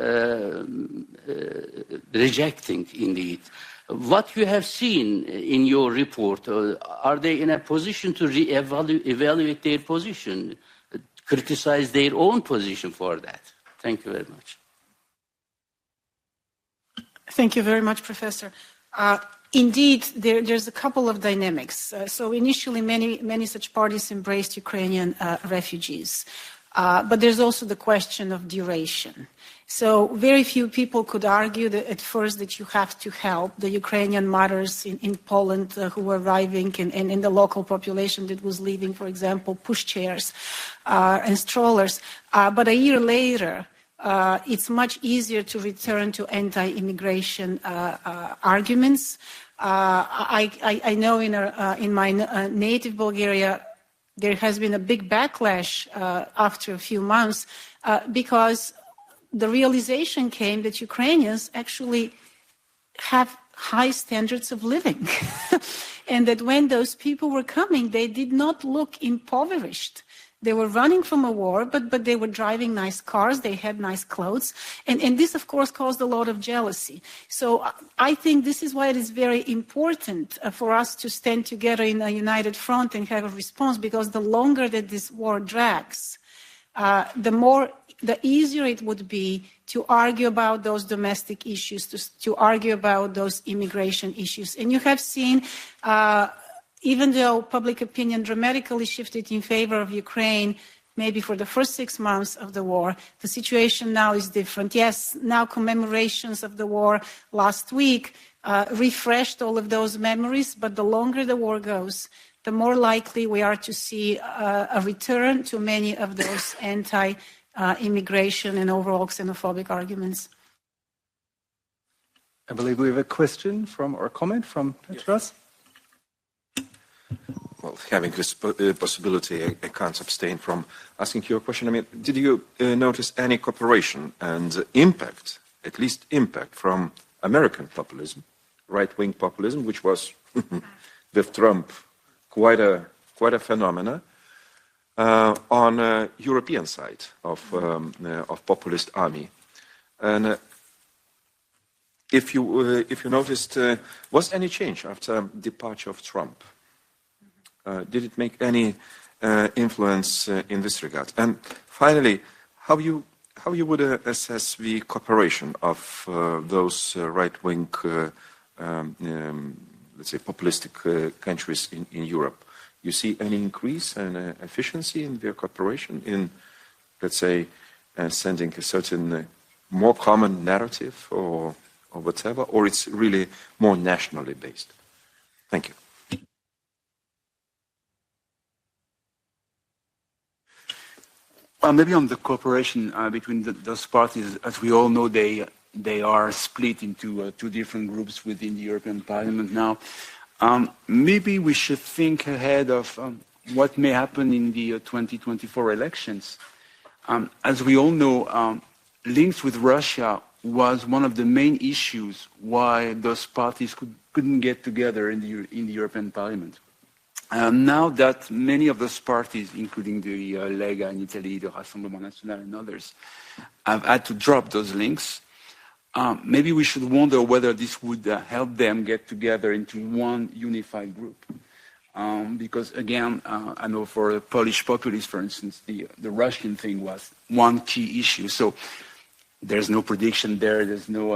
H: rejecting indeed. What you have seen in your report, are they in a position to re-evaluate their position, criticize their own position for that? Thank you very much.
E: Thank you very much, Professor. Indeed, there's a couple of dynamics. So initially, many such parties embraced Ukrainian refugees. But there's also the question of duration. So very few people could argue that at first that you have to help the Ukrainian mothers in Poland who were arriving and in the local population that was leaving, for example, pushchairs and strollers. But a year later, it's much easier to return to anti-immigration arguments. I know in my native Bulgaria, there has been a big backlash after a few months because the realization came that Ukrainians actually have high standards of living. And that when those people were coming, they did not look impoverished. They were running from a war, but they were driving nice cars, they had nice clothes. And this, of course, caused a lot of jealousy. So I think this is why it is very important for us to stand together in a united front and have a response, because the longer that this war drags, the easier it would be to argue about those domestic issues, to argue about those immigration issues. And you have seen, even though public opinion dramatically shifted in favor of Ukraine, maybe for the first 6 months of the war, the situation now is different. Yes, now commemorations of the war last week refreshed all of those memories, but the longer the war goes, the more likely we are to see a return to many of those anti-immigration and overall xenophobic arguments.
B: I believe we have a question or a comment from Petros.
A: Yes. Well, having this possibility, I can't abstain from asking you a question. I mean, did you notice any cooperation and impact, at least impact, from American populism, right-wing populism, which was with Trump quite a phenomena, on European side of populist army? And if you noticed, was any change after departure of Trump? Did it make any influence in this regard? And finally, how you would assess the cooperation of those right-wing let's say, populistic countries in Europe. You see any increase in efficiency in their cooperation in, let's say, sending a certain more common narrative or whatever, or it's really more nationally based? Thank you.
D: Maybe on the cooperation between those parties, as we all know, they are split into two different groups within the European Parliament now. Maybe we should think ahead of what may happen in the 2024 elections. As we all know, links with Russia was one of the main issues why those parties couldn't get together in the European Parliament. Now that many of those parties, including the Lega in Italy, the Rassemblement National and others, have had to drop those links, maybe we should wonder whether this would help them get together into one unified group. Because again, I know for the Polish populists, for instance, the Russian thing was one key issue. So there's no prediction there. There's no,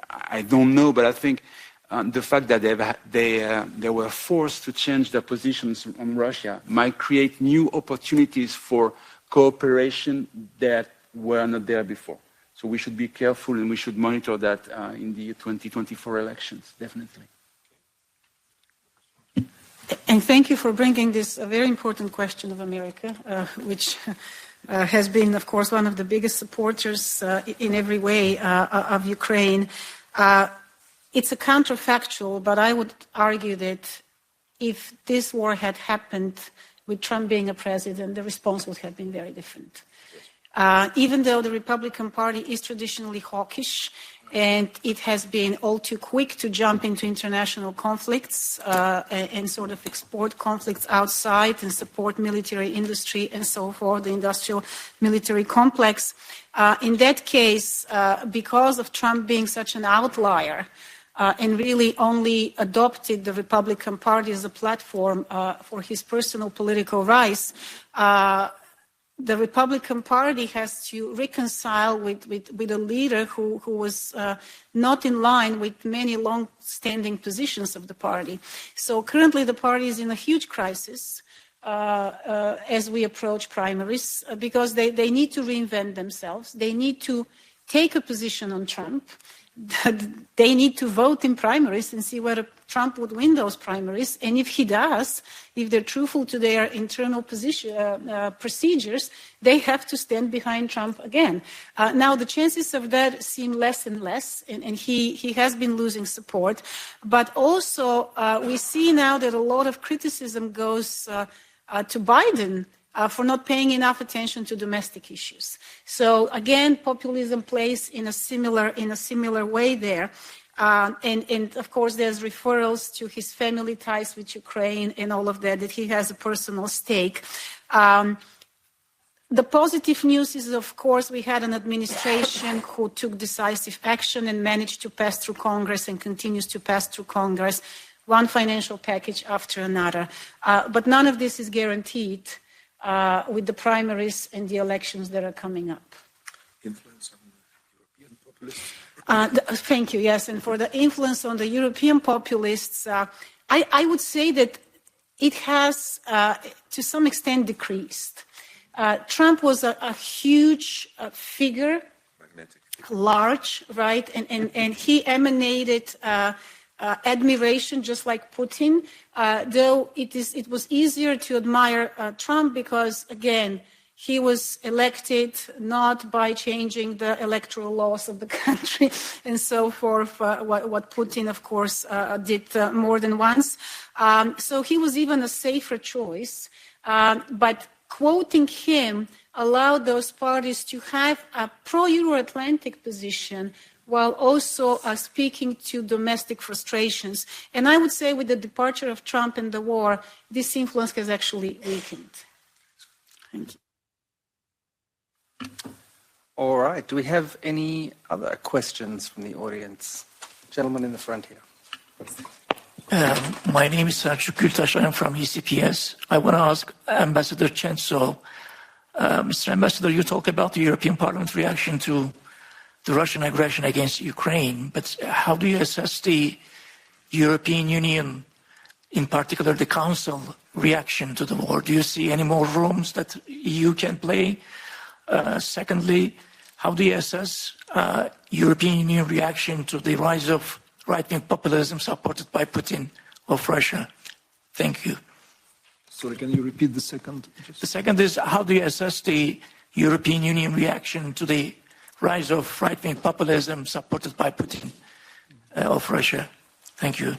D: I don't know, but I think the fact that they were forced to change their positions on Russia might create new opportunities for cooperation that were not there before. So we should be careful and we should monitor that in the 2024 elections, definitely.
E: And thank you for bringing this very important question of America, which has been, of course, one of the biggest supporters in every way of Ukraine. It's a counterfactual, but I would argue that if this war had happened with Trump being a president, the response would have been very different. Even though the Republican Party is traditionally hawkish, and it has been all too quick to jump into international conflicts and sort of export conflicts outside and support military industry and so forth, the industrial military complex. In that case, because of Trump being such an outlier and really only adopted the Republican Party as a platform for his personal political rise, the Republican Party has to reconcile with a leader who was not in line with many long-standing positions of the party. So currently the party is in a huge crisis as we approach primaries because they need to reinvent themselves. They need to take a position on Trump. They need to vote in primaries and see whether Trump would win those primaries. And if he does, if they're truthful to their internal procedures, they have to stand behind Trump again. Now, the chances of that seem less and less, and he has been losing support. But also, we see now that a lot of criticism goes to Biden for not paying enough attention to domestic issues. So again, populism plays in a similar way there. And of course, there's referrals to his family ties with Ukraine and all of that he has a personal stake. The positive news is, of course, we had an administration who took decisive action and managed to pass through Congress and continues to pass through Congress one financial package after another. But none of this is guaranteed with the primaries and the elections that are coming up.
A: Influence on the European populists?
E: Thank you, yes. And for the influence on the European populists, I would say that it has, to some extent, decreased. Trump was a huge figure, magnetic, large, right? And he emanated admiration, just like Putin, though it was easier to admire Trump because, again, he was elected not by changing the electoral laws of the country and so forth, what Putin, of course, did more than once. So he was even a safer choice. But quoting him allowed those parties to have a pro-Euro-Atlantic position while also speaking to domestic frustrations. And I would say with the departure of Trump and the war, this influence has actually weakened. Thank you.
B: All right. Do we have any other questions from the audience? Gentleman in the front here.
I: My name is Selçuk Gültaş. I am from ECPS. I want to ask Ambassador Chenso, Mr. Ambassador, you talk about the European Parliament reaction to the Russian aggression against Ukraine, but how do you assess the European Union, in particular the Council, reaction to the war? Do you see any more rooms that EU can play? Secondly, how do you assess European Union reaction to the rise of right-wing populism supported by Putin of Russia? Thank you.
C: Sorry, can you repeat the second?
I: The second is, how do you assess the European Union reaction to the rise of right-wing populism supported by Putin of Russia? Thank you.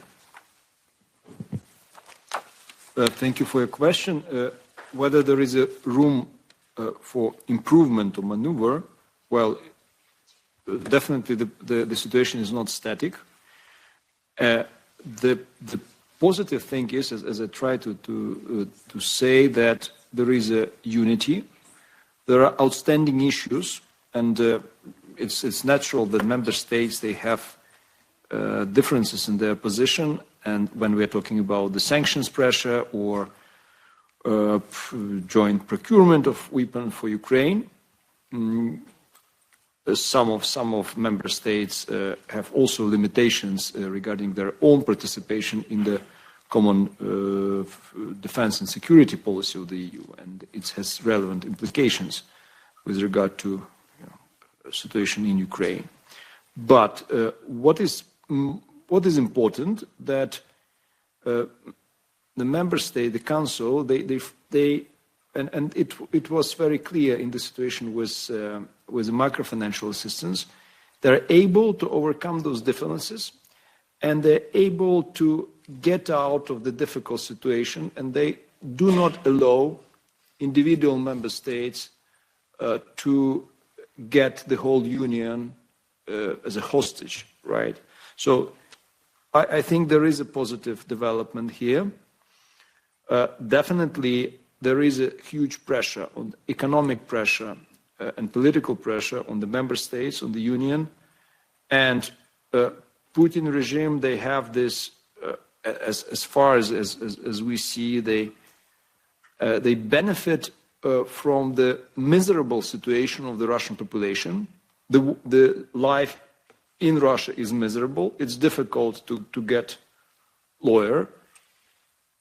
C: Thank you for your question. Whether there is a room for improvement or maneuver, well, definitely the situation is not static. The positive thing is, as I try to say, that there is a unity. There are outstanding issues, and it's natural that member states, they have differences in their position. And when we're talking about the sanctions pressure or joint procurement of weapons for Ukraine, some of member states have also limitations regarding their own participation in the common defense and security policy of the EU, and it has relevant implications with regard to situation in Ukraine. But what is important that the member state, the council, and it was very clear in the situation with macro-financial assistance, they're able to overcome those differences, and they're able to get out of the difficult situation, and they do not allow individual member states to get the whole union as a hostage, right? So I think there is a positive development here. Definitely, there is a huge pressure, on economic pressure and political pressure on the member states, on the union, and Putin regime, they have this, as far as we see, they benefit from the miserable situation of the Russian population. The life in Russia is miserable. It's difficult to get lawyer.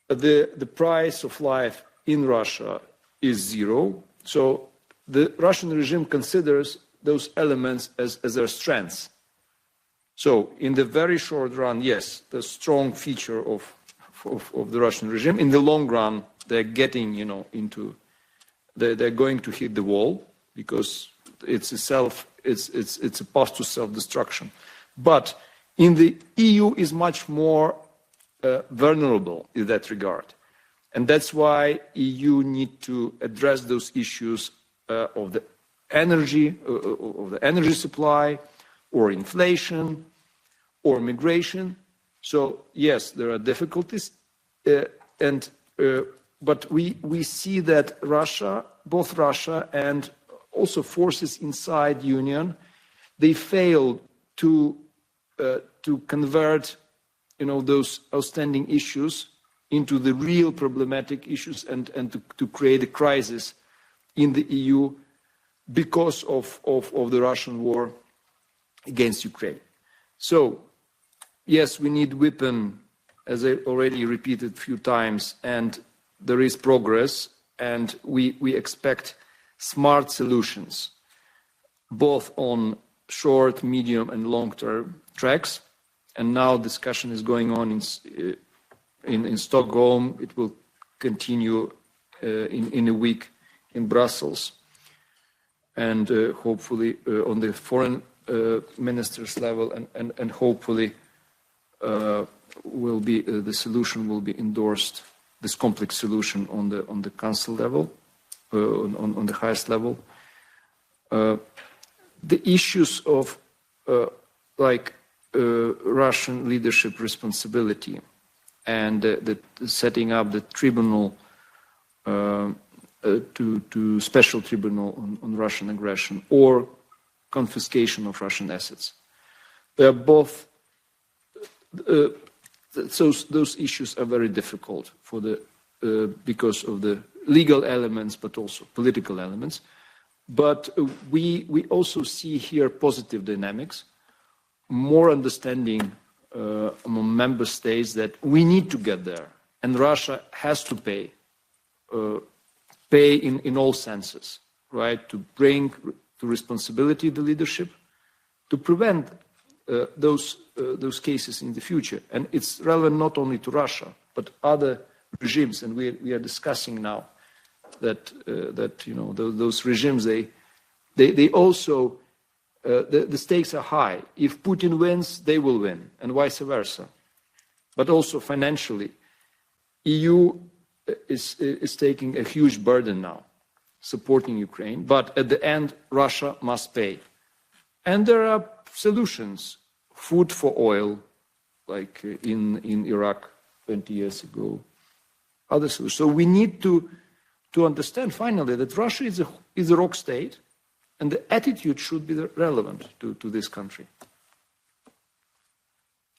C: The price of life in Russia is zero. So the Russian regime considers those elements as their strengths. So in the very short run, yes, the strong feature of the Russian regime. In the long run, they're getting, they're going to hit the wall, because it's a path to self-destruction. But in the EU is much more vulnerable in that regard. And that's why EU need to address those issues of the energy supply, or inflation, or migration. So yes, there are difficulties, but we see that Russia, both Russia and also forces inside Union, they failed to convert those outstanding issues into the real problematic issues, and to create a crisis in the EU because of the Russian war against Ukraine. So yes, we need weapon, as I already repeated a few times, and there is progress, and we expect smart solutions, both on short, medium, and long-term tracks. And now discussion is going on in Stockholm. It will continue in a week in Brussels, and hopefully on the foreign ministers level, and hopefully the solution will be endorsed. This complex solution on the council level, on the highest level. The issues of Russian leadership responsibility, and the setting up the tribunal to special tribunal on Russian aggression, or confiscation of Russian assets. They are both. Those issues are very difficult because of the legal elements, but also political elements. But we also see here positive dynamics, more understanding among member states that we need to get there, and Russia has to pay in all senses, right? To bring to responsibility the leadership, to prevent those cases in the future. And it's relevant not only to Russia, but other regimes. And we are discussing now that those regimes, they also, the stakes are high. If Putin wins, they will win, and vice versa. But also financially, EU is taking a huge burden now, supporting Ukraine. But at the end, Russia must pay. And there are solutions, food for oil, like in Iraq 20 years ago, other solutions. So we need to understand finally that Russia is a rock state, and the attitude should be relevant to this country.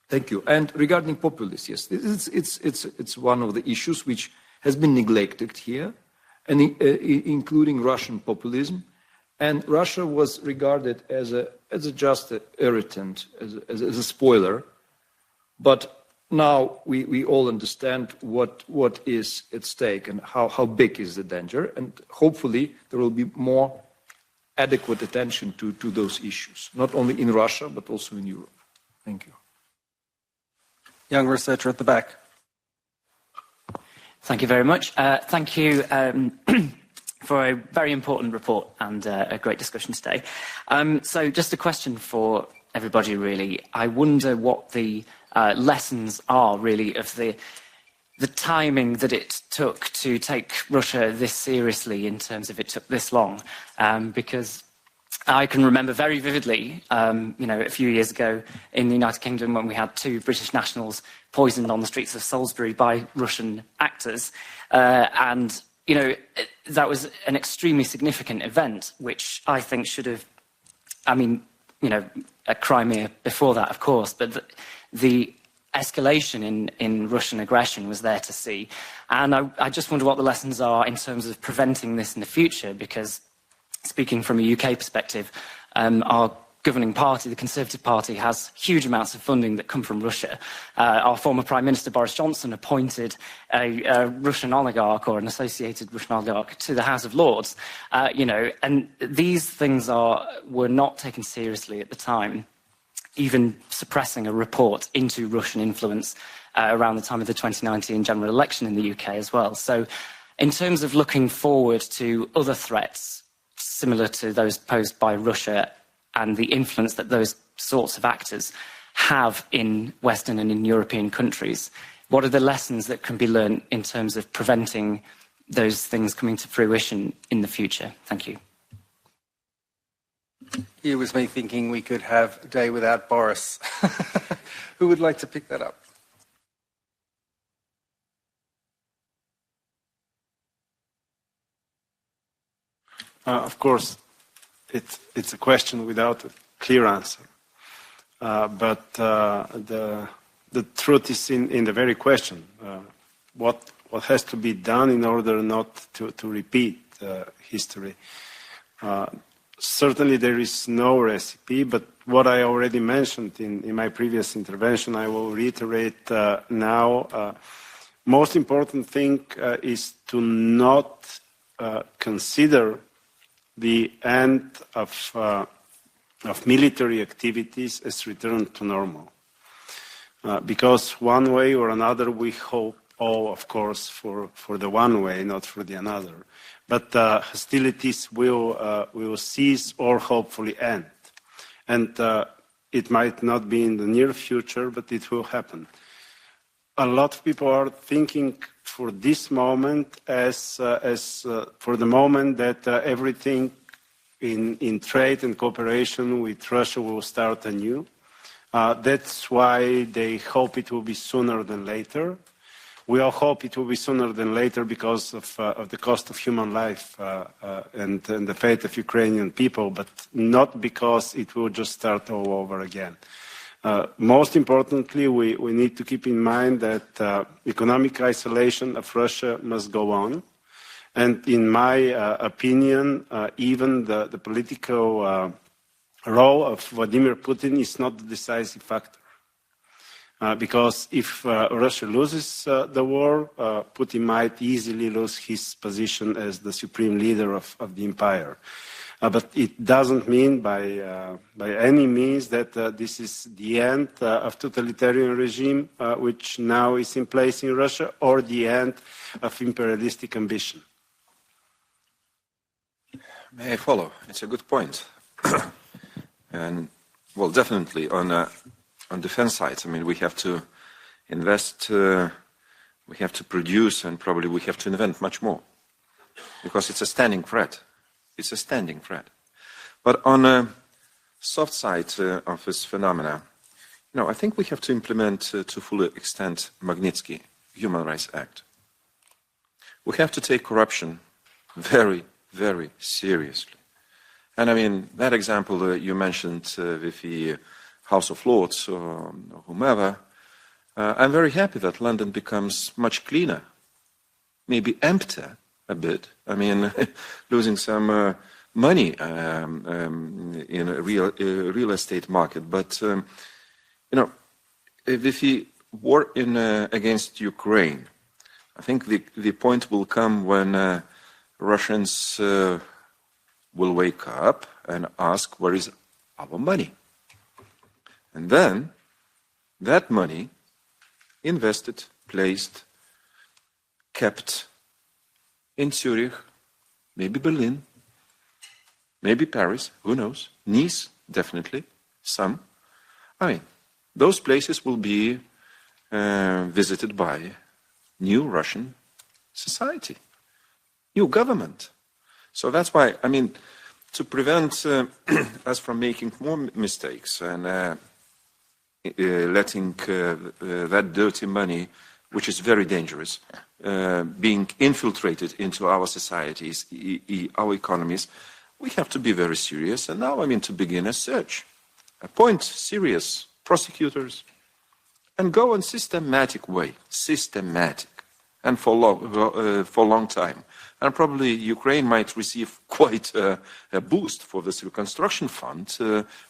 C: Thank you. And regarding populists, yes, it's one of the issues which has been neglected here, and including Russian populism. And Russia was regarded as just an irritant, as a spoiler. But now we all understand what is at stake and how big is the danger. And hopefully there will be more adequate attention to those issues, not only in Russia, but also in Europe. Thank you.
B: Young researcher at the back.
J: Thank you very much. Thank you for a very important report and a great discussion today. So just a question for everybody, really. I wonder what the lessons are, really, of the timing that it took to take Russia this seriously in terms of it took this long. Because I can remember very vividly, a few years ago in the United Kingdom when we had 2 British nationals poisoned on the streets of Salisbury by Russian actors. And that was an extremely significant event, which I think should have, Crimea before that, of course, but the escalation in Russian aggression was there to see. And I just wonder what the lessons are in terms of preventing this in the future, because speaking from a UK perspective, our governing party, the Conservative Party, has huge amounts of funding that come from Russia. Our former Prime Minister Boris Johnson appointed a Russian oligarch or an associated Russian oligarch to the House of Lords, and these things were not taken seriously at the time, even suppressing a report into Russian influence around the time of the 2019 general election in the UK as well. So in terms of looking forward to other threats similar to those posed by Russia and the influence that those sorts of actors have in Western and in European countries, what are the lessons that can be learned in terms of preventing those things coming to fruition in the future? Thank you.
B: Here was me thinking we could have a day without Boris. Who would like to pick that up?
F: Of course, it's a question without a clear answer. But the truth is in the very question. What has to be done in order not to repeat history? Certainly there is no recipe, but what I already mentioned in my previous intervention, I will reiterate now. Most important thing is to not consider the end of military activities as return to normal. Because one way or another we hope, of course, for the one way, not for the another. But hostilities will cease or hopefully end. And it might not be in the near future, but it will happen. A lot of people are thinking for this moment as for the moment that everything in trade and cooperation with Russia will start anew. That's why they hope it will be sooner than later. We all hope it will be sooner than later because of the cost of human life and the fate of Ukrainian people, but not because it will just start all over again. Most importantly, we need to keep in mind that economic isolation of Russia must go on. And in my opinion, even the political role of Vladimir Putin is not the decisive factor. Because if Russia loses the war, Putin might easily lose his position as the supreme leader of the empire. But it doesn't mean by any means that this is the end of totalitarian regime which now is in place in Russia, or the end of imperialistic ambition.
A: May I follow? It's a good point. And, well, definitely on defense side, I mean, we have to invest, we have to produce, and probably we have to invent much more, because it's a standing threat. It's a standing threat. But on a soft side of this phenomena, I think we have to implement to full extent Magnitsky Human Rights Act. We have to take corruption very, very seriously. And I mean, that example you mentioned with the House of Lords or whomever, I'm very happy that London becomes much cleaner, maybe emptier a bit. I mean, losing some money in a real estate market. But, with the war against Ukraine, I think the point will come when Russians will wake up and ask, where is our money? And then that money invested, placed, kept in Zurich, maybe Berlin, maybe Paris, who knows, Nice, definitely, some. I mean, those places will be visited by new Russian society, new government. So that's why, I mean, to prevent us from making more mistakes and letting that dirty money, which is very dangerous, being infiltrated into our societies, our economies, we have to be very serious. And now, I mean, to begin a search, appoint serious prosecutors, and go in systematic way, and for long time. And probably Ukraine might receive quite a boost for this reconstruction fund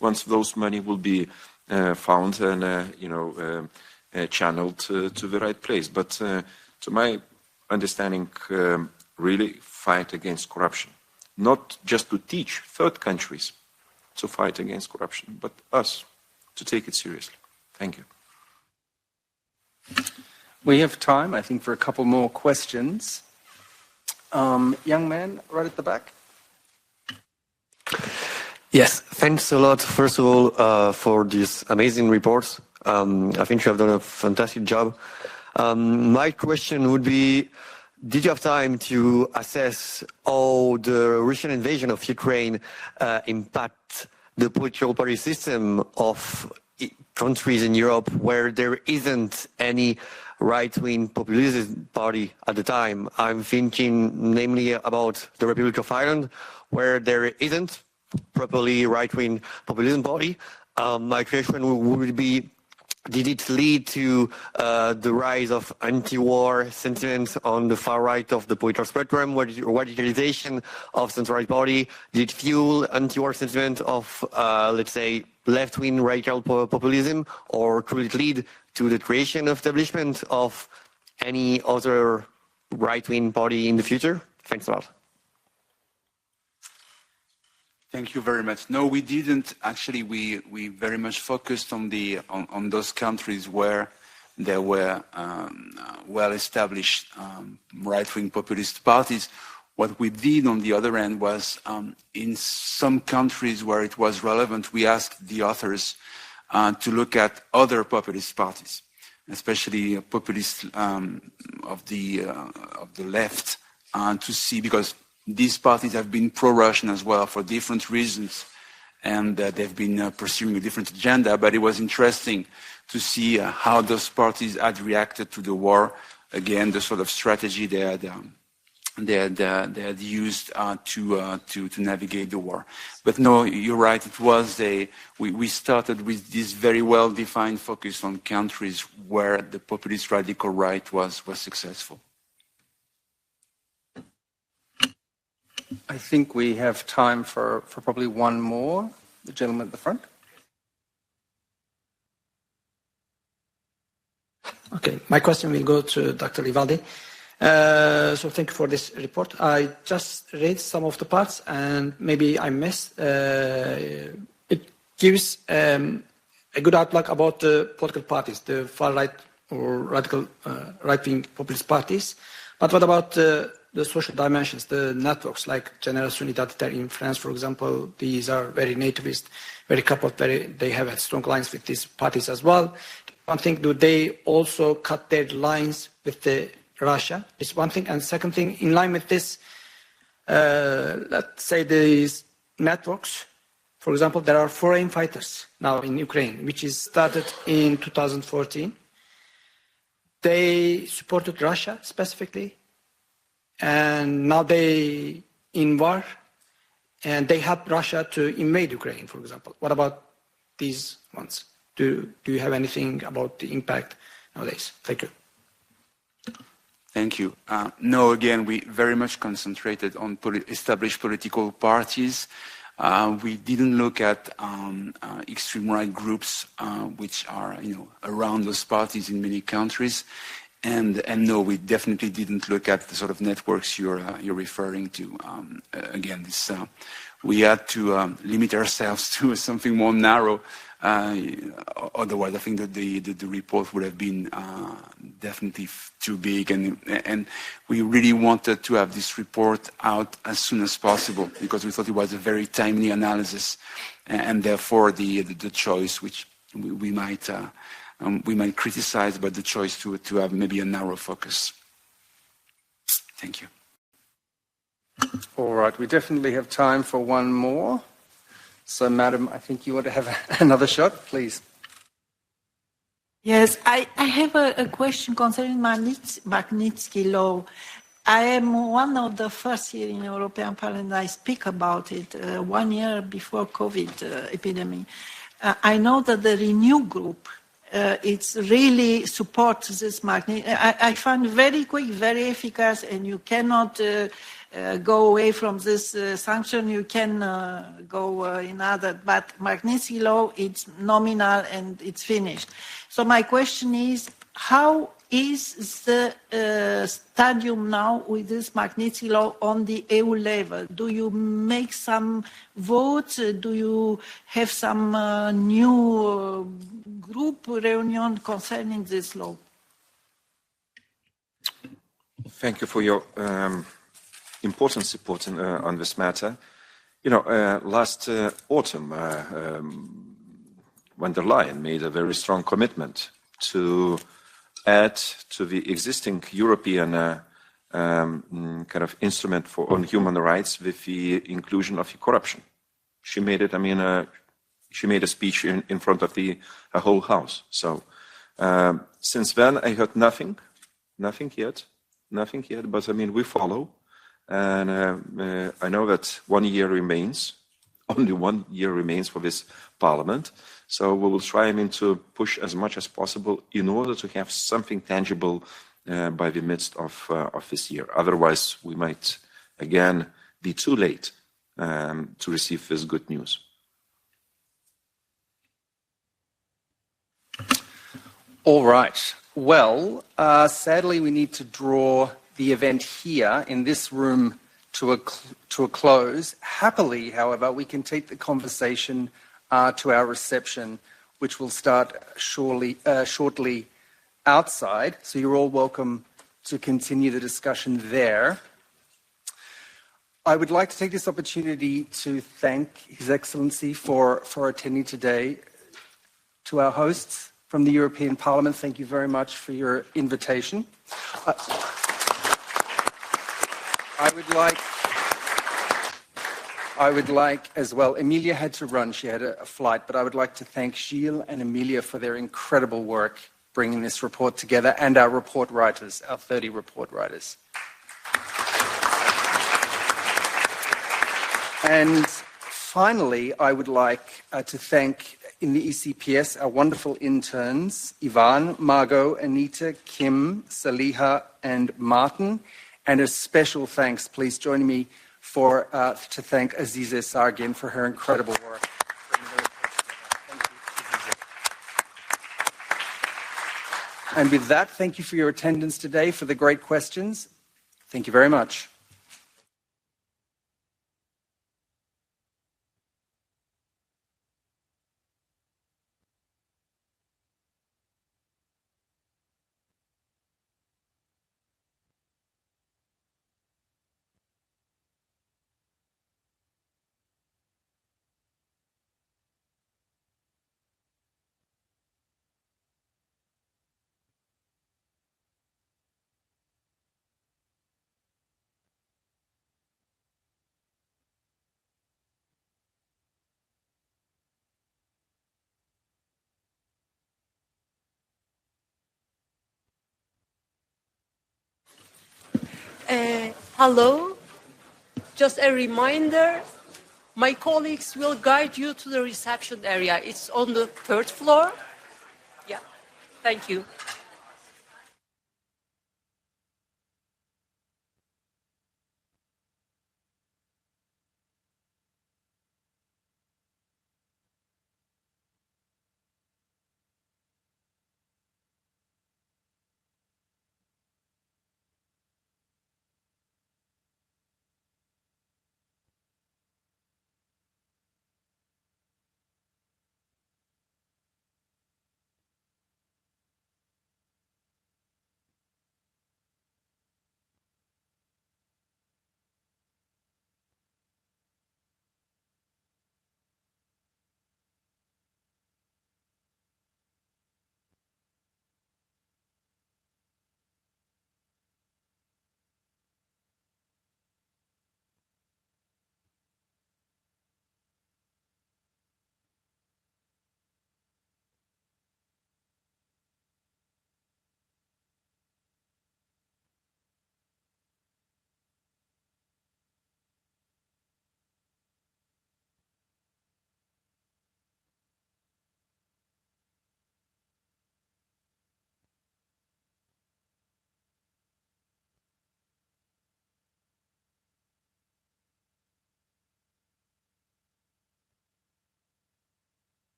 A: once those money will be found and channeled to the right place. But to my understanding, really fight against corruption, not just to teach third countries to fight against corruption, but us to take it seriously. Thank you.
B: We have time, I think, for a couple more questions. Young man, right at the back.
K: Yes, thanks a lot, first of all, for these amazing reports. I think you have done a fantastic job. My question would be, did you have time to assess how the Russian invasion of Ukraine impact the political party system of countries in Europe where there isn't any right-wing populist party at the time? I'm thinking namely about the Republic of Ireland, where there isn't properly right-wing populism party. My question would be, did it lead to the rise of anti-war sentiments on the far right of the political spectrum, radicalization of center-right party? Did it fuel anti-war sentiment of, let's say, left-wing radical populism, or could it lead to the creation of establishment of any other right-wing party in the future? Thanks a lot.
D: Thank you very much. No, we didn't. Actually, we very much focused on those countries where there were well-established right-wing populist parties. What we did on the other end was, in some countries where it was relevant, we asked the authors to look at other populist parties, especially populists of the left, to see, because these parties have been pro-Russian as well for different reasons, and they've been pursuing a different agenda. But it was interesting to see how those parties had reacted to the war. Again, the sort of strategy they had used to navigate the war. But no, you're right. It was we started with this very well-defined focus on countries where the populist radical right was successful.
B: I think we have time for probably one more. The gentleman at the front.
L: Okay, my question will go to Dr. Rivaldi. So thank you for this report. I just read some of the parts and maybe I missed. It gives a good outlook about the political parties, the far-right or radical right-wing populist parties. But what about the social dimensions, the networks like Génération Identitaire in France, for example? These are very nativist, very coupled, they have strong lines with these parties as well. One thing, do they also cut their lines with Russia? It's one thing. And second thing, in line with this, let's say these networks, for example, there are foreign fighters now in Ukraine, which is started in 2014. They supported Russia specifically, and now they in war, and they help Russia to invade Ukraine, for example. What about these ones? Do you have anything about the impact nowadays? Thank you.
D: Thank you. No, again, we very much concentrated on established political parties. We didn't look at extreme right groups, which are, around those parties in many countries. And no, we definitely didn't look at the sort of networks you're referring to. Again, this we had to limit ourselves to something more narrow. Otherwise, I think that the report would have been definitely too big, and we really wanted to have this report out as soon as possible because we thought it was a very timely analysis, and therefore the choice, which we might criticize, but the choice to have maybe a narrow focus. Thank you.
B: All right, we definitely have time for one more. So, Madam, I think you want to have another shot, please.
M: Yes, I have a question concerning Magnitsky Law. I am one of the first here in European Parliament. I speak about it 1 year before COVID epidemic. I know that the Renew group, it's really supports this Magnitsky. I find very quick, very efficacious, and you cannot go away from this sanction. You can go in other, but Magnitsky Law, it's nominal and it's finished. So my question is, how is the stadium now with this Magnitsky Law on the EU level? Do you make some votes? Do you have some new group reunion concerning this law?
A: Thank you for your important support on this matter. Last autumn, von der Leyen made a very strong commitment to add to the existing European kind of instrument on human rights with the inclusion of corruption. She made it, she made a speech in front of the whole House. So since then, I heard nothing yet, but we follow. And I know that 1 year remains, only 1 year remains for this Parliament. So we will try to push as much as possible in order to have something tangible by the midst of this year. Otherwise, we might again be too late to receive this good news.
B: All right. Well, sadly, we need to draw the event here in this room to a close. Happily, however, we can take the conversation to our reception, which will start shortly outside. So you're all welcome to continue the discussion there. I would like to take this opportunity to thank His Excellency for attending today. To our hosts from the European Parliament, thank you very much for your invitation. I would like as well, Emilia had to run, she had a flight, but I would like to thank Gilles and Emilia for their incredible work bringing this report together, and our report writers, our 30 report writers. And finally, I would like to thank in the ECPS our wonderful interns, Ivan, Margot, Anita, Kim, Saliha, and Martin. And a special thanks, please join me to thank Aziza Sargin for her incredible work. Thank you, Aziza. And with that, thank you for your attendance today, for the great questions. Thank you very much.
N: Hello, just a reminder, my colleagues will guide you to the reception area. It's on the third floor. Yeah, thank you.